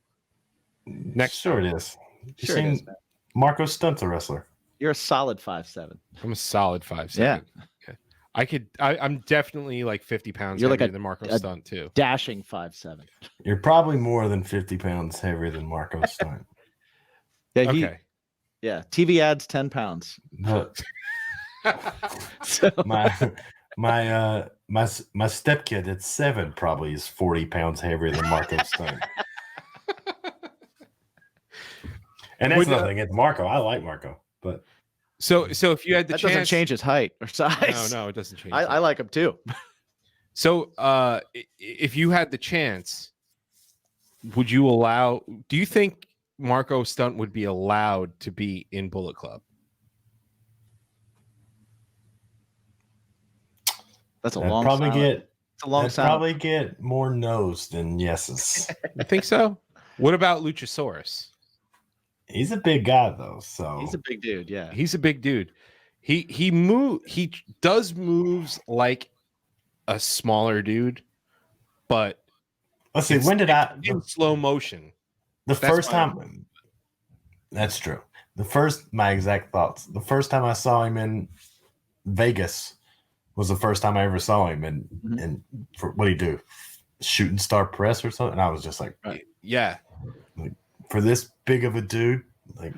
next Sure it is. You Sure it seen is, man. Marco Stunt's a wrestler. You're a solid 5'7". I'm a solid 5'7". Yeah. I'm definitely like 50 pounds You're like heavier than Marco Stunt too. Dashing 5'7". You're probably more than 50 pounds heavier than Marco Stunt. Yeah. Okay. Yeah. TV ads 10 pounds. But So my stepkid at 7 probably is 40 pounds heavier than Marco Stunt. And that's nothing against Marco. I like Marco, but so if you had the that chance, no, doesn't change his height or size. it doesn't change. I like him too. So if you had the chance, do you think Marco Stunt would be allowed to be in Bullet Club? That's a I'd long probably silence. get It's a long I'd silence. probably get more no's than yeses. You think so? What about Luchasaurus? He's a big guy though, so He's a big dude, yeah. He's a big dude. He does moves like a smaller dude, but let's see. it's- When did I in slow motion? the That's first my time? That's true. My exact thoughts. The first time I saw him in Vegas was the first time I ever saw him. And for what do you do? Shooting star press or something? And I was just like, Yeah. for this big of a dude, like,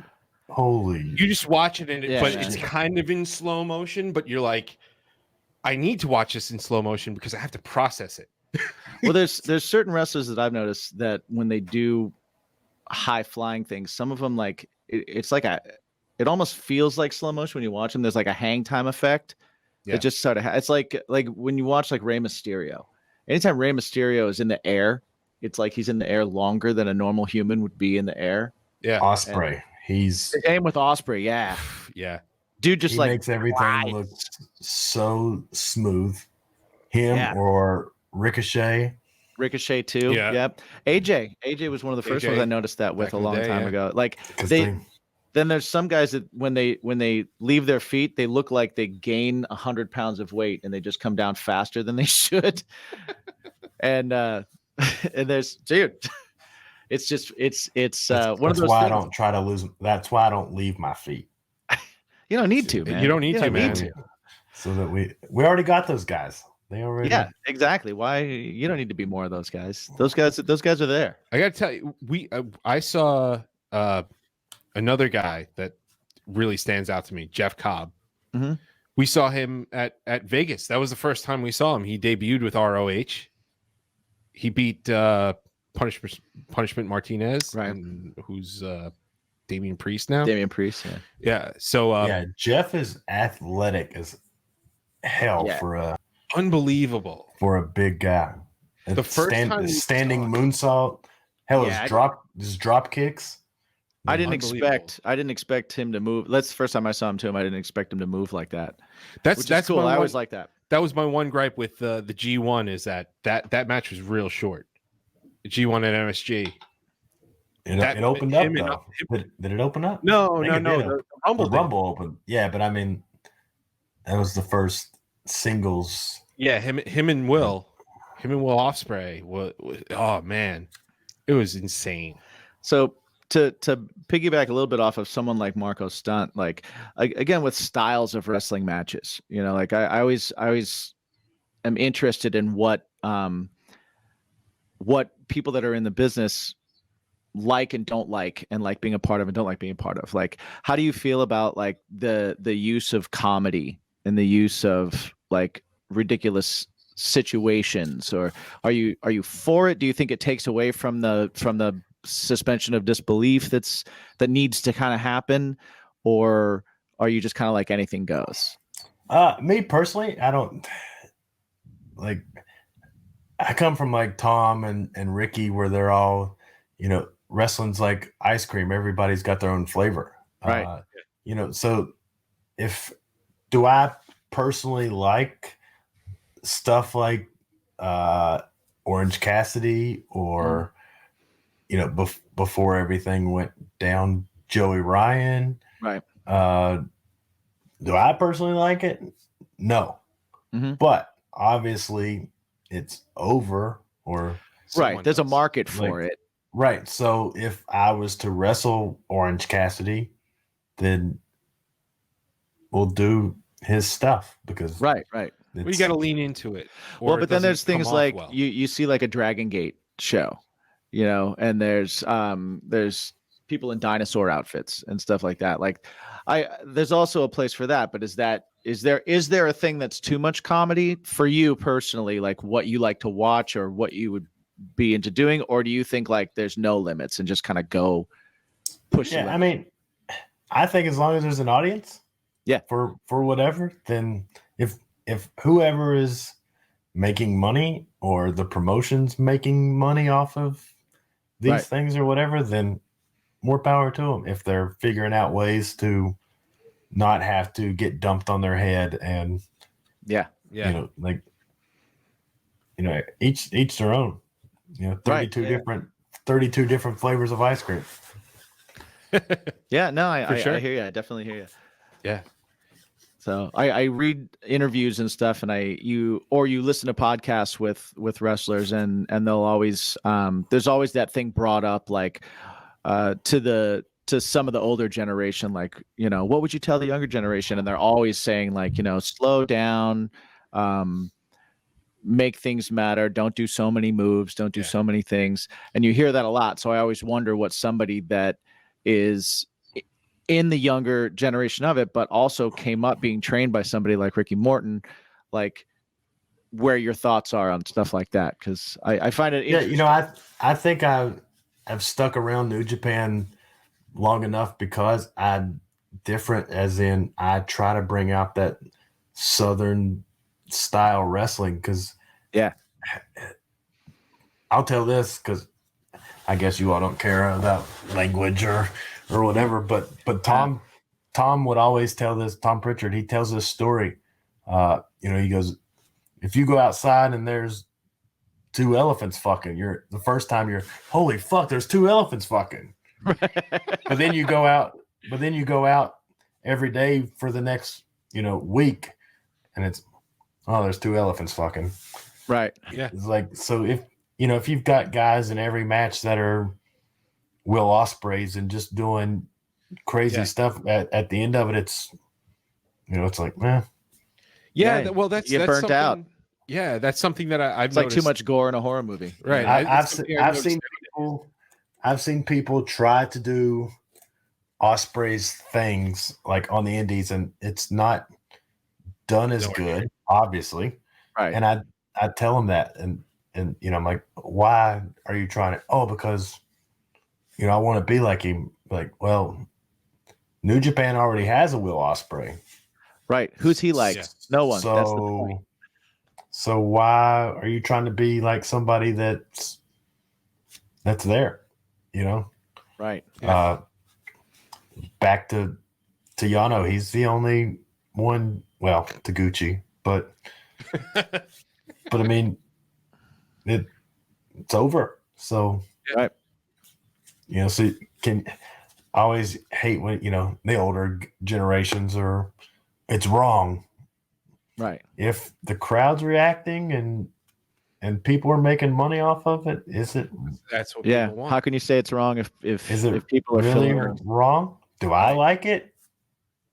holy. You just watch it, but man. it's kind of in slow motion, but you're like, I need to watch this in slow motion because I have to process it. Well, there's certain wrestlers that I've noticed that when they do high flying things, some of them like it's like it almost feels like slow motion when you watch them. There's like a hang time effect. Yeah. It just sort of it's like when you watch like Rey Mysterio. Anytime Rey Mysterio is in the air, it's like he's in the air longer than a normal human would be in the air. Yeah. Osprey. He's The same with Osprey, yeah. Yeah. Dude just he like makes everything glides. look so smooth. Him Yeah. or Ricochet. Ricochet too. Yeah. Yep. AJ was one of the first AJ, ones I noticed that with back a in the long day, time yeah. ago. Like 'Cause then there's some guys that when they leave their feet, they look like they gain 100 pounds of weight and they just come down faster than they should. And and there's dude, it's just it's one of those why I things. don't try to lose. That's why I don't leave my feet. You don't need to, man. You don't need to, man. So that we already got those guys. They already. Yeah, exactly. Why you don't need to be more of those guys. Those guys are there. I got to tell you, I saw another guy that really stands out to me, Jeff Cobb. Mhm. We saw him at Vegas. That was the first time we saw him. He debuted with ROH. He beat Punishment Martinez, Right. who's Damian Priest now. Damian Priest, yeah. Yeah. So Yeah, Jeff is athletic as hell Yeah. unbelievable. for a big guy. The first time we standing saw moonsault, hell, Yeah, his drop kicks. I didn't Unbelievable. expect him to move. That's the first time I saw him too. I didn't expect him to move like that. That's Which is cool. my I always one- like that. that was my one gripe with the G1 is that match was real short. The G1 at MSG. It opened up him and- though. Did it open up? No, I think no, it no. did. The Rumble, The did. Rumble opened. Yeah, but I mean, that was the first singles. Yeah, him and Will Ospreay. Oh man, it was insane. So to piggyback a little bit off of someone like Marco Stunt, like again with styles of wrestling matches, you know, like I always am interested in what people that are in the business like and don't like, and like being a part of and don't like being a part of. Like, how do you feel about like the use of comedy and the use of like ridiculous situations, or are you for it? Do you think it takes away from the suspension of disbelief that needs to kind of happen, or are you just kind of like anything goes? Me personally, I don't like. I come from like Tom and Ricky, where they're all, wrestling's like ice cream. Everybody's got their own flavor. Right. So do I personally like stuff like Orange Cassidy or, before everything went down, Joey Ryan? Right. Do I personally like it? No. Mhm. But obviously it's over, or Right. There's a does. market for it. right. So if I was to wrestle Orange Cassidy, then we'll do his stuff because Right. Well, you got to lean into it. Well, or but it then doesn't there's things come off like well. you see like a Dragon Gate show, and there's people in dinosaur outfits and stuff like that. Like there's also a place for that, but is there a thing that's too much comedy for you personally, like what you like to watch or what you would be into doing, or do you think like there's no limits and just kind of go push the Yeah, limit? I mean, I think as long as there's an audience, Yeah. for whatever, then if whoever is making money or the promotion's making money off of these Right. things or whatever, then more power to them. If they're figuring out ways to not have to get dumped on their head and Yeah. Yeah. each their own. 32 Right. 32 different flavors of ice cream. Yeah, no, For I sure. hear you. I definitely hear you. Yeah. So I read interviews and stuff, and you listen to podcasts with wrestlers, and they'll always there's always that thing brought up, like to some of the older generation, like, what would you tell the younger generation? And they're always saying like, slow down, make things matter, don't do so many moves, don't do Yeah. so many things. And you hear that a lot. So I always wonder what somebody that is in the younger generation of it, but also came up being trained by somebody like Ricky Morton, like where your thoughts are on stuff like that. Cause I find it interesting. I think I've stuck around New Japan long enough because I'm different, as in I try to bring out that Southern style wrestling. Because Yeah. I'll tell this, because I guess you all don't care about language or whatever, but Tom would always tell this. Tom Pritchard, he tells this story. He goes, if you go outside and there's two elephants fucking, the first time you're, holy fuck, there's two elephants fucking. But then you go out every day for the next, week, and it's, oh, there's two elephants fucking. Right. Yeah. It's like, so if you've got guys in every match that are Will Ospreys and just doing crazy stuff, at the end of it, it's, it's like, man. Yeah. Well, that's you get burnt something, out. Yeah. That's something that I've It's like noticed. too much gore in a horror movie. Right. I've seen people try to do Osprey's things like on the indies, and it's not done as good, obviously. Right. And I tell them that, and I'm like, why are you trying to? Oh, because I want to be like him. Like, well, New Japan already has a Will Ospreay. Right. Who's he like? Yeah. No one. That's the point. So why are you trying to be like somebody that's there? Right. Yeah. Back to Yano, he's the only one. Well, Taguchi, but I mean, it's over. So Right. So I always hate when the older generations are. It's wrong. Right. If the crowd's reacting and people are making money off of it, is it? That's what Yeah. people want. How can you say it's wrong if Is it people are really feeling wrong? Do I like it?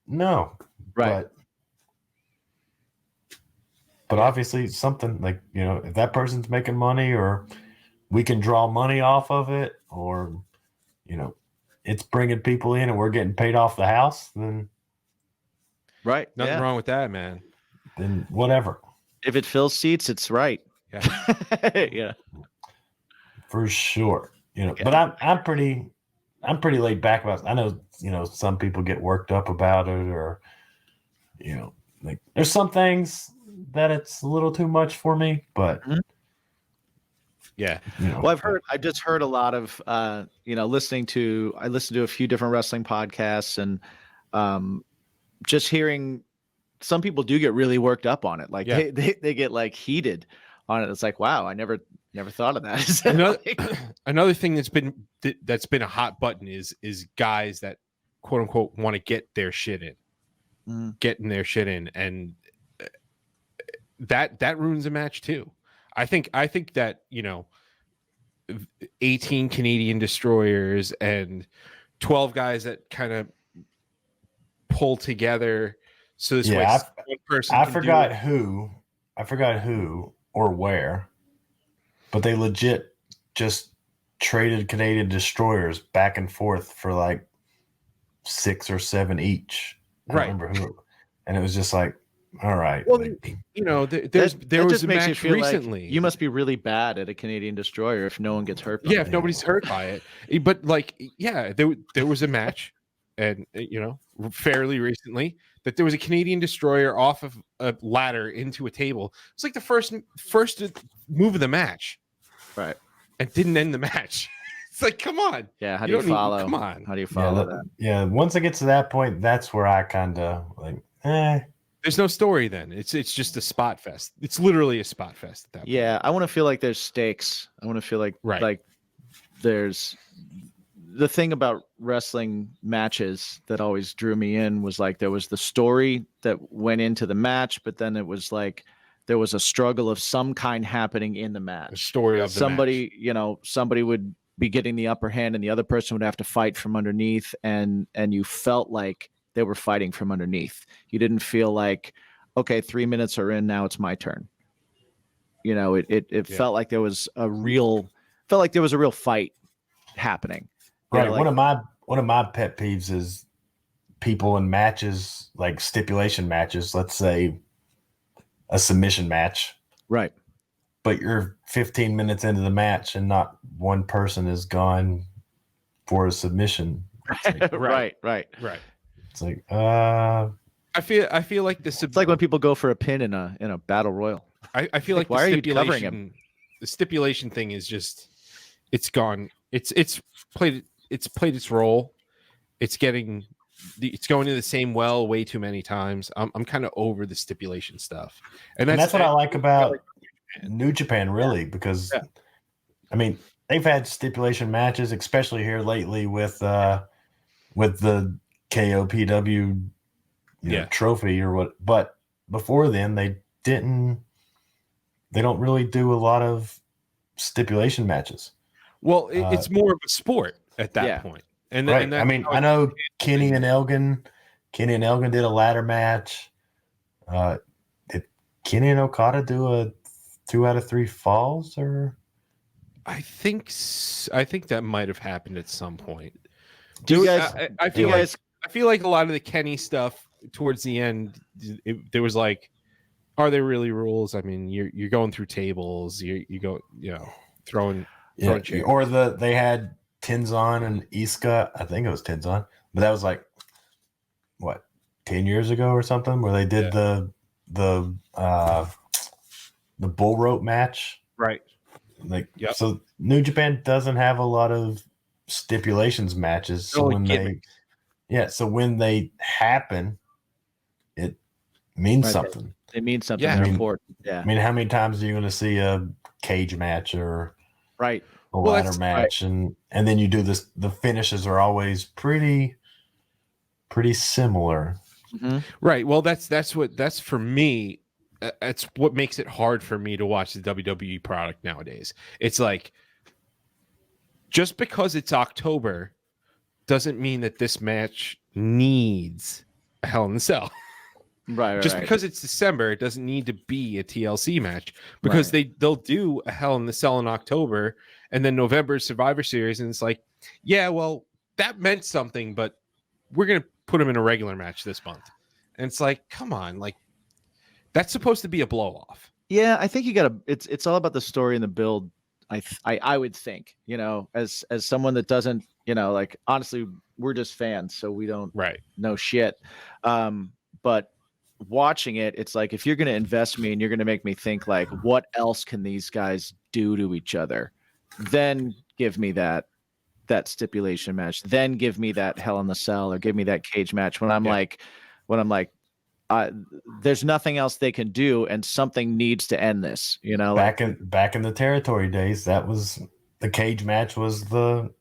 No. right? But obviously something like, if that person's making money, or we can draw money off of it, or, it's bringing people in and we're getting paid off the house, then Right. Nothing wrong with that, man. then whatever. If it fills seats, it's right. Yeah. Yeah. For sure. But I'm pretty laid back about it. I know, some people get worked up about it, or, like there's some things that it's a little too much for me, but Yeah. Well, I just heard a lot of, I listened to a few different wrestling podcasts, and just hearing some people do get really worked up on it. Like Yeah. they get like heated on it. It's like, wow, I never thought of that. Is Another like- another thing that's been a hot button is guys that quote unquote want to get their shit in, getting their shit in, and that ruins a match too. I think that 18 Canadian destroyers and 12 guys that kind of pull together so this way one person I can forgot do it. who or where, but they legit just traded Canadian destroyers back and forth for like 6 or 7 each. I don't remember who, and it was just like, all right. Well, like, there was a match recently. Like you must be really bad at a Canadian destroyer if no one gets hurt. Yeah, if nobody's hurt by it. But like, yeah, there was a match, and fairly recently, that there was a Canadian destroyer off of a ladder into a table. It's like the first move of the match, right? And didn't end the match. It's like, come on. Yeah, how do you follow? Come on. How do you follow that? Yeah, once it gets to that point, that's where I kind of like, There's no story then. It's just a spot fest. It's literally a spot fest at that point. Yeah, I want to feel like there's stakes. I want to feel like like there's the thing about wrestling matches that always drew me in was like there was the story that went into the match, but then it was like there was a struggle of some kind happening in the match. The story of the somebody, match. Somebody would be getting the upper hand and the other person would have to fight from underneath, and you felt like they were fighting from underneath. You didn't feel like, okay, 3 minutes are in, now it's my turn. It felt like there was a real fight happening. Right. One of my pet peeves is people in matches, like stipulation matches, let's say a submission match. Right. But you're 15 minutes into the match and not one person is gone for a submission. Like, right. It's like, I feel like this. It's like when people go for a pin in a battle royal. I feel like why are you covering him? The stipulation thing is just, it's gone. It's played its role. It's going to the same well way too many times. I'm kind of over the stipulation stuff, and that's what I like about New Japan, really, because I mean, they've had stipulation matches, especially here lately with the KOPW trophy or what. But before then, they don't really do a lot of stipulation matches. Well, it's more of a sport at that point. And I mean, I know Kenny and Elgin did a ladder match. Did Kenny and Okada do a 2 out of 3 falls, or? I think that might have happened at some point. I feel like a lot of the Kenny stuff towards the end, there was like, are there really rules? I mean, you're going through tables, you go, throwing chairs. Or they had Tenzan and Iska. I think it was Tenzan, but that was like what, 10 years ago or something, where they did the bull rope match. Right. So New Japan doesn't have a lot of stipulations matches. So when they happen, it means something. It means something. Yeah, They're important. Yeah. I mean, how many times are you going to see a cage match or a ladder match, and then you do this? The finishes are always pretty similar. Mm-hmm. Right. Well, that's for me. That's what makes it hard for me to watch the WWE product nowadays. It's like, just because it's October doesn't mean that this match needs a Hell in a Cell. Right. Just because it's December, it doesn't need to be a TLC match, because they'll do a Hell in the Cell in October, and then November Survivor Series, and it's like, yeah, well, that meant something, but we're gonna put them in a regular match this month, and it's like, come on, like, that's supposed to be a blow off. Yeah, I think you gotta. It's all about the story and the build. I would think, as someone that doesn't, like, honestly, we're just fans, so we don't know shit. But watching it, it's like, if you're going to invest me and you're going to make me think like, what else can these guys do to each other? Then give me that stipulation match. Then give me that Hell in the Cell, or give me that cage match. When I'm like, there's nothing else they can do, and something needs to end this. You know, back in the territory days, that was the cage match. Was the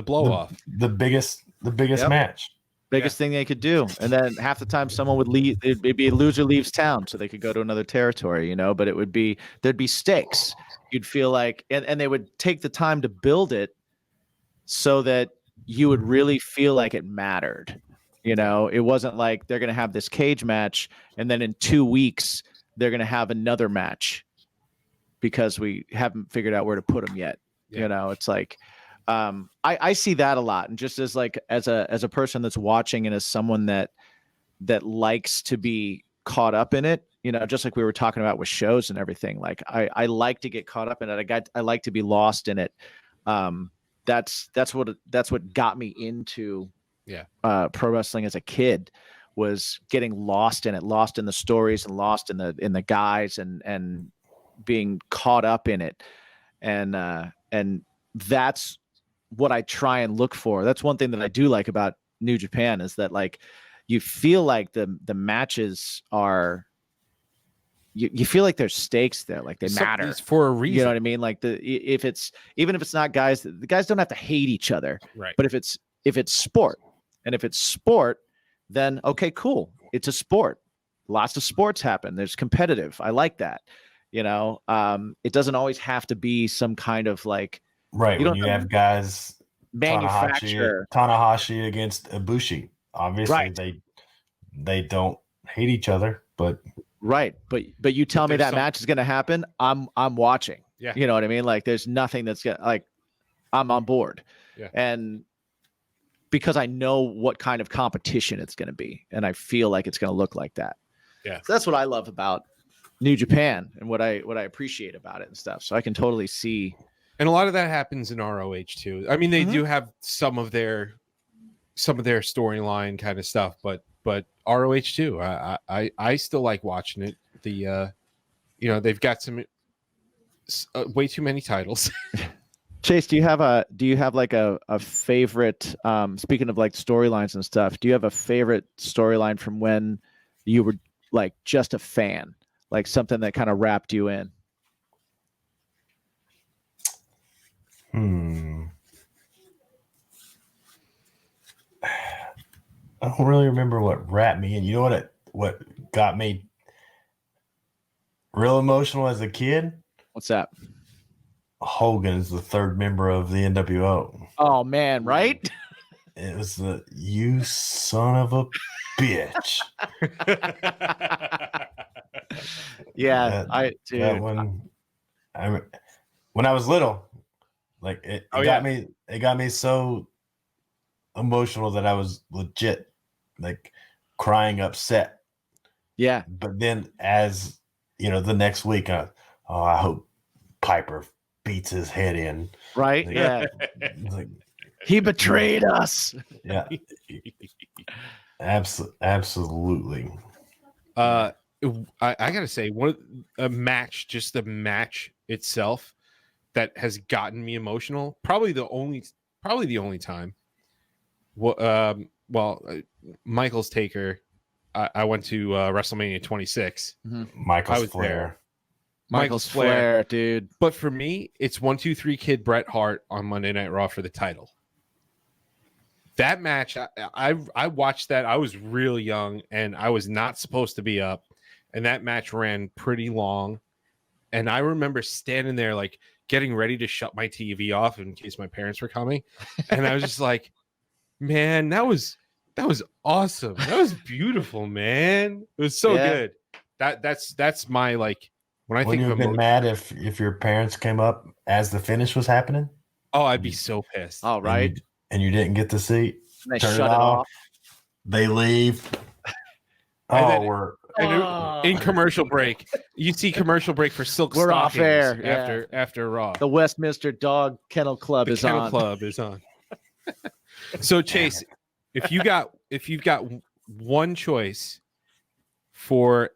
blow off. The biggest match. Biggest thing they could do. And then half the time someone would leave, it'd be a loser leaves town so they could go to another territory, you know, but there'd be stakes. You'd feel like, and they would take the time to build it so that you would really feel like it mattered. You know, it wasn't like they're going to have this cage match and then in 2 weeks they're going to have another match because we haven't figured out where to put them yet. Yeah. You know, it's like, I see that a lot, and just as a person that's watching, and as someone that likes to be caught up in it, you know, just like we were talking about with shows and everything. Like I like to get caught up in it. I like to be lost in it. That's what got me into pro wrestling as a kid, was getting lost in it, lost in the stories, and lost in the guys, and being caught up in it, and that's what I try and look for. That's one thing that I do like about New Japan, is that like you feel like the matches are, you feel like there's stakes there, like they matter for a reason. You know what I mean? Like even if it's not guys, the guys don't have to hate each other, right? But if it's sport, and if it's sport, then okay, cool. It's a sport. Lots of sports happen. There's competitive. I like that. You know, it doesn't always have to be some kind of like, right. When you have guys manufacture Tanahashi against Ibushi, obviously right. they don't hate each other, but right. But you tell me that match is going to happen, I'm watching. Yeah. You know what I mean? Like there's nothing that's like, I'm on board. Yeah. And because I know what kind of competition it's going to be, and I feel like it's going to look like that. Yeah. So that's what I love about New Japan, and what I appreciate about it and stuff. So I can totally see. And a lot of that happens in ROH too. I mean, they do have some of their storyline kind of stuff, but ROH too. I still like watching it. You know, they've got some way too many titles. Chase, do you have like a favorite, speaking of like storylines and stuff, do you have a favorite storyline from when you were like just a fan, like something that kind of wrapped you in? I don't really remember what wrapped me in. You know what got me real emotional as a kid? What's that? Hogan is the third member of the NWO. Oh man, right? It was you son of a bitch. Yeah, that one. When I was little, like it got me so emotional that I was legit like crying upset. Yeah. But then, as you know, the next week, I hope Piper beats his head in. Right. Like, yeah. Like, he betrayed us. Yeah. Absolutely. I gotta say, the match itself that has gotten me emotional. Probably the only time. Michael's Taker. I went to WrestleMania 26. Michael's Flair. Michael's Flair, dude. But for me, it's 1, 2, 3 Kid Bret Hart on Monday Night Raw for the title. That match, I watched that. I was real young, and I was not supposed to be up. And that match ran pretty long. And I remember standing there, like, getting ready to shut my TV off in case my parents were coming. And I was just like, man, that was awesome. That was beautiful, man. It was so good. That's my, like, when I think you of been mad if your parents came up as the finish was happening? Oh, I'd be so pissed. All right. And you didn't get the seat. They shut it off. They leave. In commercial break. You see commercial break for Silk We're Stockings off air after Raw. The Westminster Dog Kennel Club is on. Club is on. So Chase, if you've got one choice for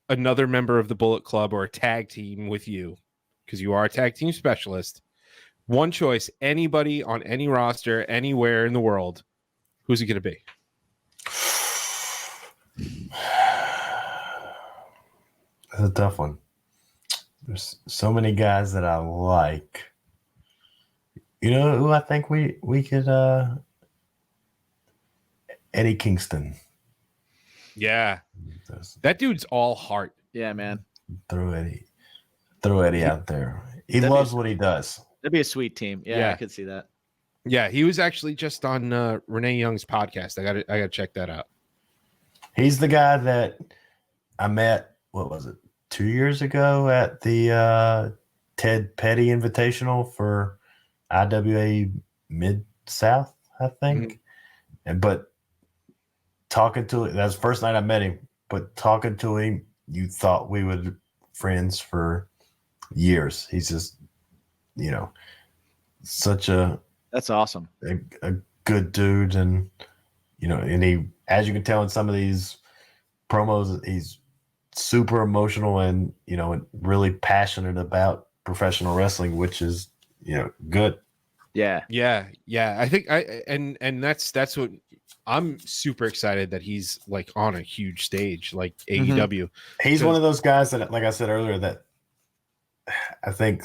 another member of the Bullet Club or a tag team with you, because you are a tag team specialist, one choice, anybody on any roster, anywhere in the world, who's it going to be? That's a tough one. There's so many guys that I like. You know who I think we could Eddie Kingston. Yeah. Just That dude's all heart. Yeah, man. throw Eddie out there. He That'd loves be- what he does. That'd be a sweet team. Yeah, Yeah. I could see that. Yeah, he was actually just on Renee Young's podcast. I got to check that out. He's the guy that I met, what was it, 2 years ago at the Ted Petty Invitational for IWA Mid-South, I think. But talking to him, that's the first night I met him, but talking to him, you thought we were friends for years. He's just, such That's awesome. a good dude. And, and he, as you can tell in some of these promos, he's super emotional and, and really passionate about professional wrestling, which is, good. Yeah. Yeah. I think that's what I'm super excited that he's like on a huge stage like AEW. He's one of those guys that, like I said earlier, that I think,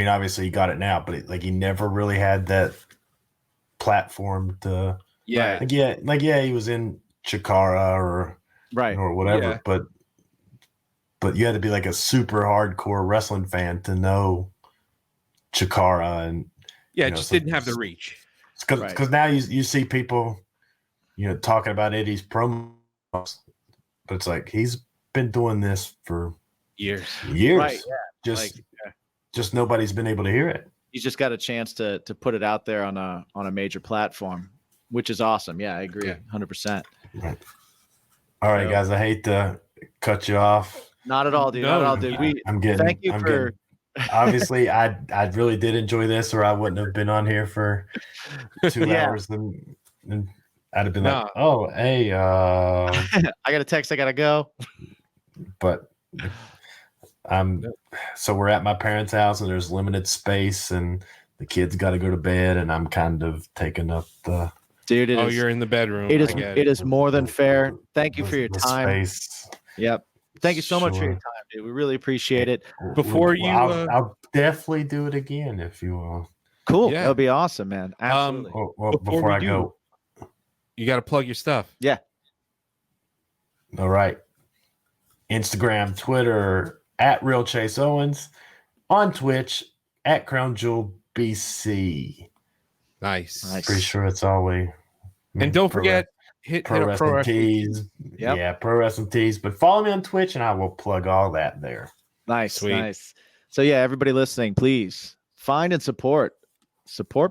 obviously he got it now, but he never really had that platform to, Yeah. he was in Chikara or Right. whatever, Yeah. but you had to be like a super hardcore wrestling fan to know Chikara, and Yeah, it just didn't have the reach. because now you see people, talking about Eddie's promos, but it's like he's been doing this for Years. Right. Yeah. Just nobody's been able to hear it. He's just got a chance to put it out there on a major platform, which is awesome. Yeah, I agree. Yeah. 100%. Right. All right, So- guys, I hate to cut you off. Not at all, dude. No, Not at all, dude. I'm getting. Thank you I'm for. getting- obviously, I really did enjoy this, or I wouldn't have been on here for 2 Yeah. hours, and I'd have been No. like, "Oh, hey," I got a text. I gotta go. but so we're at my parents' house, and there's limited space, and the kids got to go to bed, and I'm kind of taking up the. Dude, You're in the bedroom. it is I get it is more than fair. Thank you for your the time. Space. Yep. Thank you so much for your Sure. time, dude. We really appreciate it. Before you, I'll definitely do it again if you will. Cool. Yeah. That would be awesome, man. Absolutely. Well, Before before we I do- go, you got to plug your stuff. all right. Instagram, Twitter at Real Chase Owens, on Twitch at Crown Jewel BC. Nice. Nice. Pretty sure it's all we. And don't forget, hit Pro up Wrestling Wrestling Tees. Yep. Yeah, Pro Wrestling Tees. But follow me on Twitch, and I will plug all that there. Nice. Sweet. Nice. So yeah, everybody listening, please find and support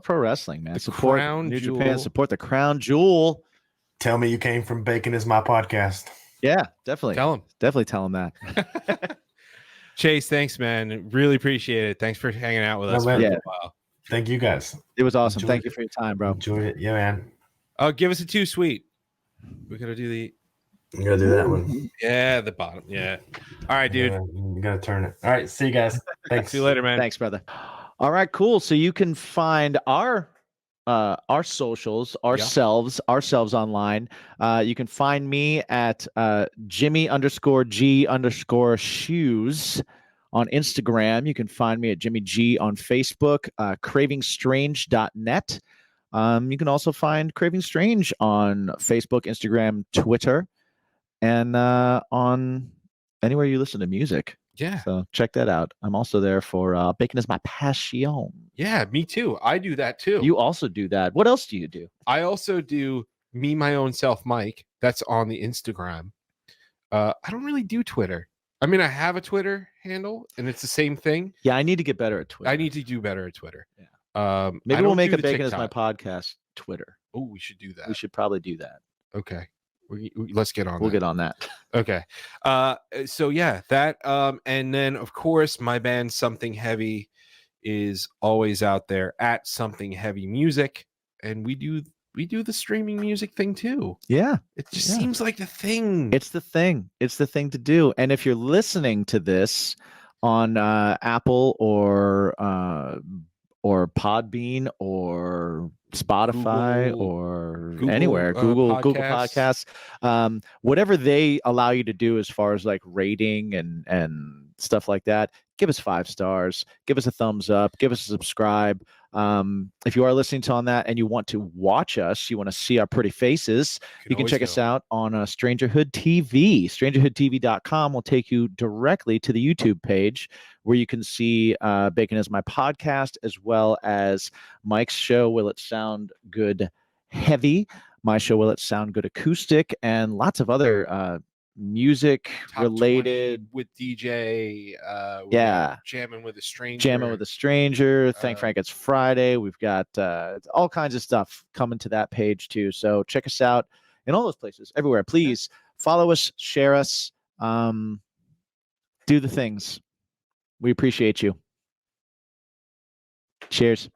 pro wrestling, man. The Support Crown New Jewel. Japan. Support the Crown Jewel. Tell me you came from Bacon is my podcast. Yeah, definitely. Tell him. Definitely tell them that. Chase, thanks, man. Really appreciate it. Thanks for hanging out with No, us man. for Yeah. a while. Thank you guys. It was awesome. Enjoyed Thank you it. for your time, bro. Enjoyed it. Yeah, man. Give us a 2 sweet. We got to do the You gotta do that one. the bottom. Yeah. All right, dude. Yeah, you gotta turn it. All right, see you guys. Thanks. See you later, man. Thanks, brother. All right, cool. So you can find our socials, ourselves online. You can find me at Jimmy_G_shoes on Instagram. You can find me at Jimmy G on Facebook, cravingstrange.net. You can also find Craving Strange on Facebook, Instagram, Twitter, and on anywhere you listen to music. Yeah. So check that out. I'm also there for Bacon is my passion. Yeah, me too. I do that too. You also do that. What else do you do? I also do me, my own self, Mike. That's on the Instagram. I don't really do Twitter. I mean, I have a Twitter handle, and it's the same thing. Yeah, I need to get better at Twitter. I need to do better at Twitter. Yeah. I Maybe we'll don't make do a the Bacon is my TikTok. podcast Twitter. Oh, we should do that. We should probably do that. Okay. Let's get on. We'll that. get on that. Okay. So yeah, that and then of course my band Something Heavy is always out there at Something Heavy Music, and we do we do the streaming music thing too. Yeah. It just Yeah. seems like the thing. It's the thing. It's the thing to do. And if you're listening to this on Apple or Podbean or Spotify or anywhere, Google Podcasts, whatever they allow you to do as far as like rating and stuff like that, give us 5 stars, give us a thumbs up, give us a subscribe. If you are listening to on that and you want to watch us, you want to see our pretty faces, you can check us out on Strangerhood TV. Strangerhoodtv.com will take you directly to the YouTube page where you can see Bacon is My Podcast, as well as Mike's show, Will It Sound Good Heavy? My show, Will It Sound Good Acoustic? And lots of other music Top related 20 with DJ. Yeah. Jamming with a Stranger. Jamming with a Stranger. Thank Frank, it's Friday. We've got all kinds of stuff coming to that page too. So check us out in all those places, everywhere. Please follow us, share us, do the things. We appreciate you. Cheers.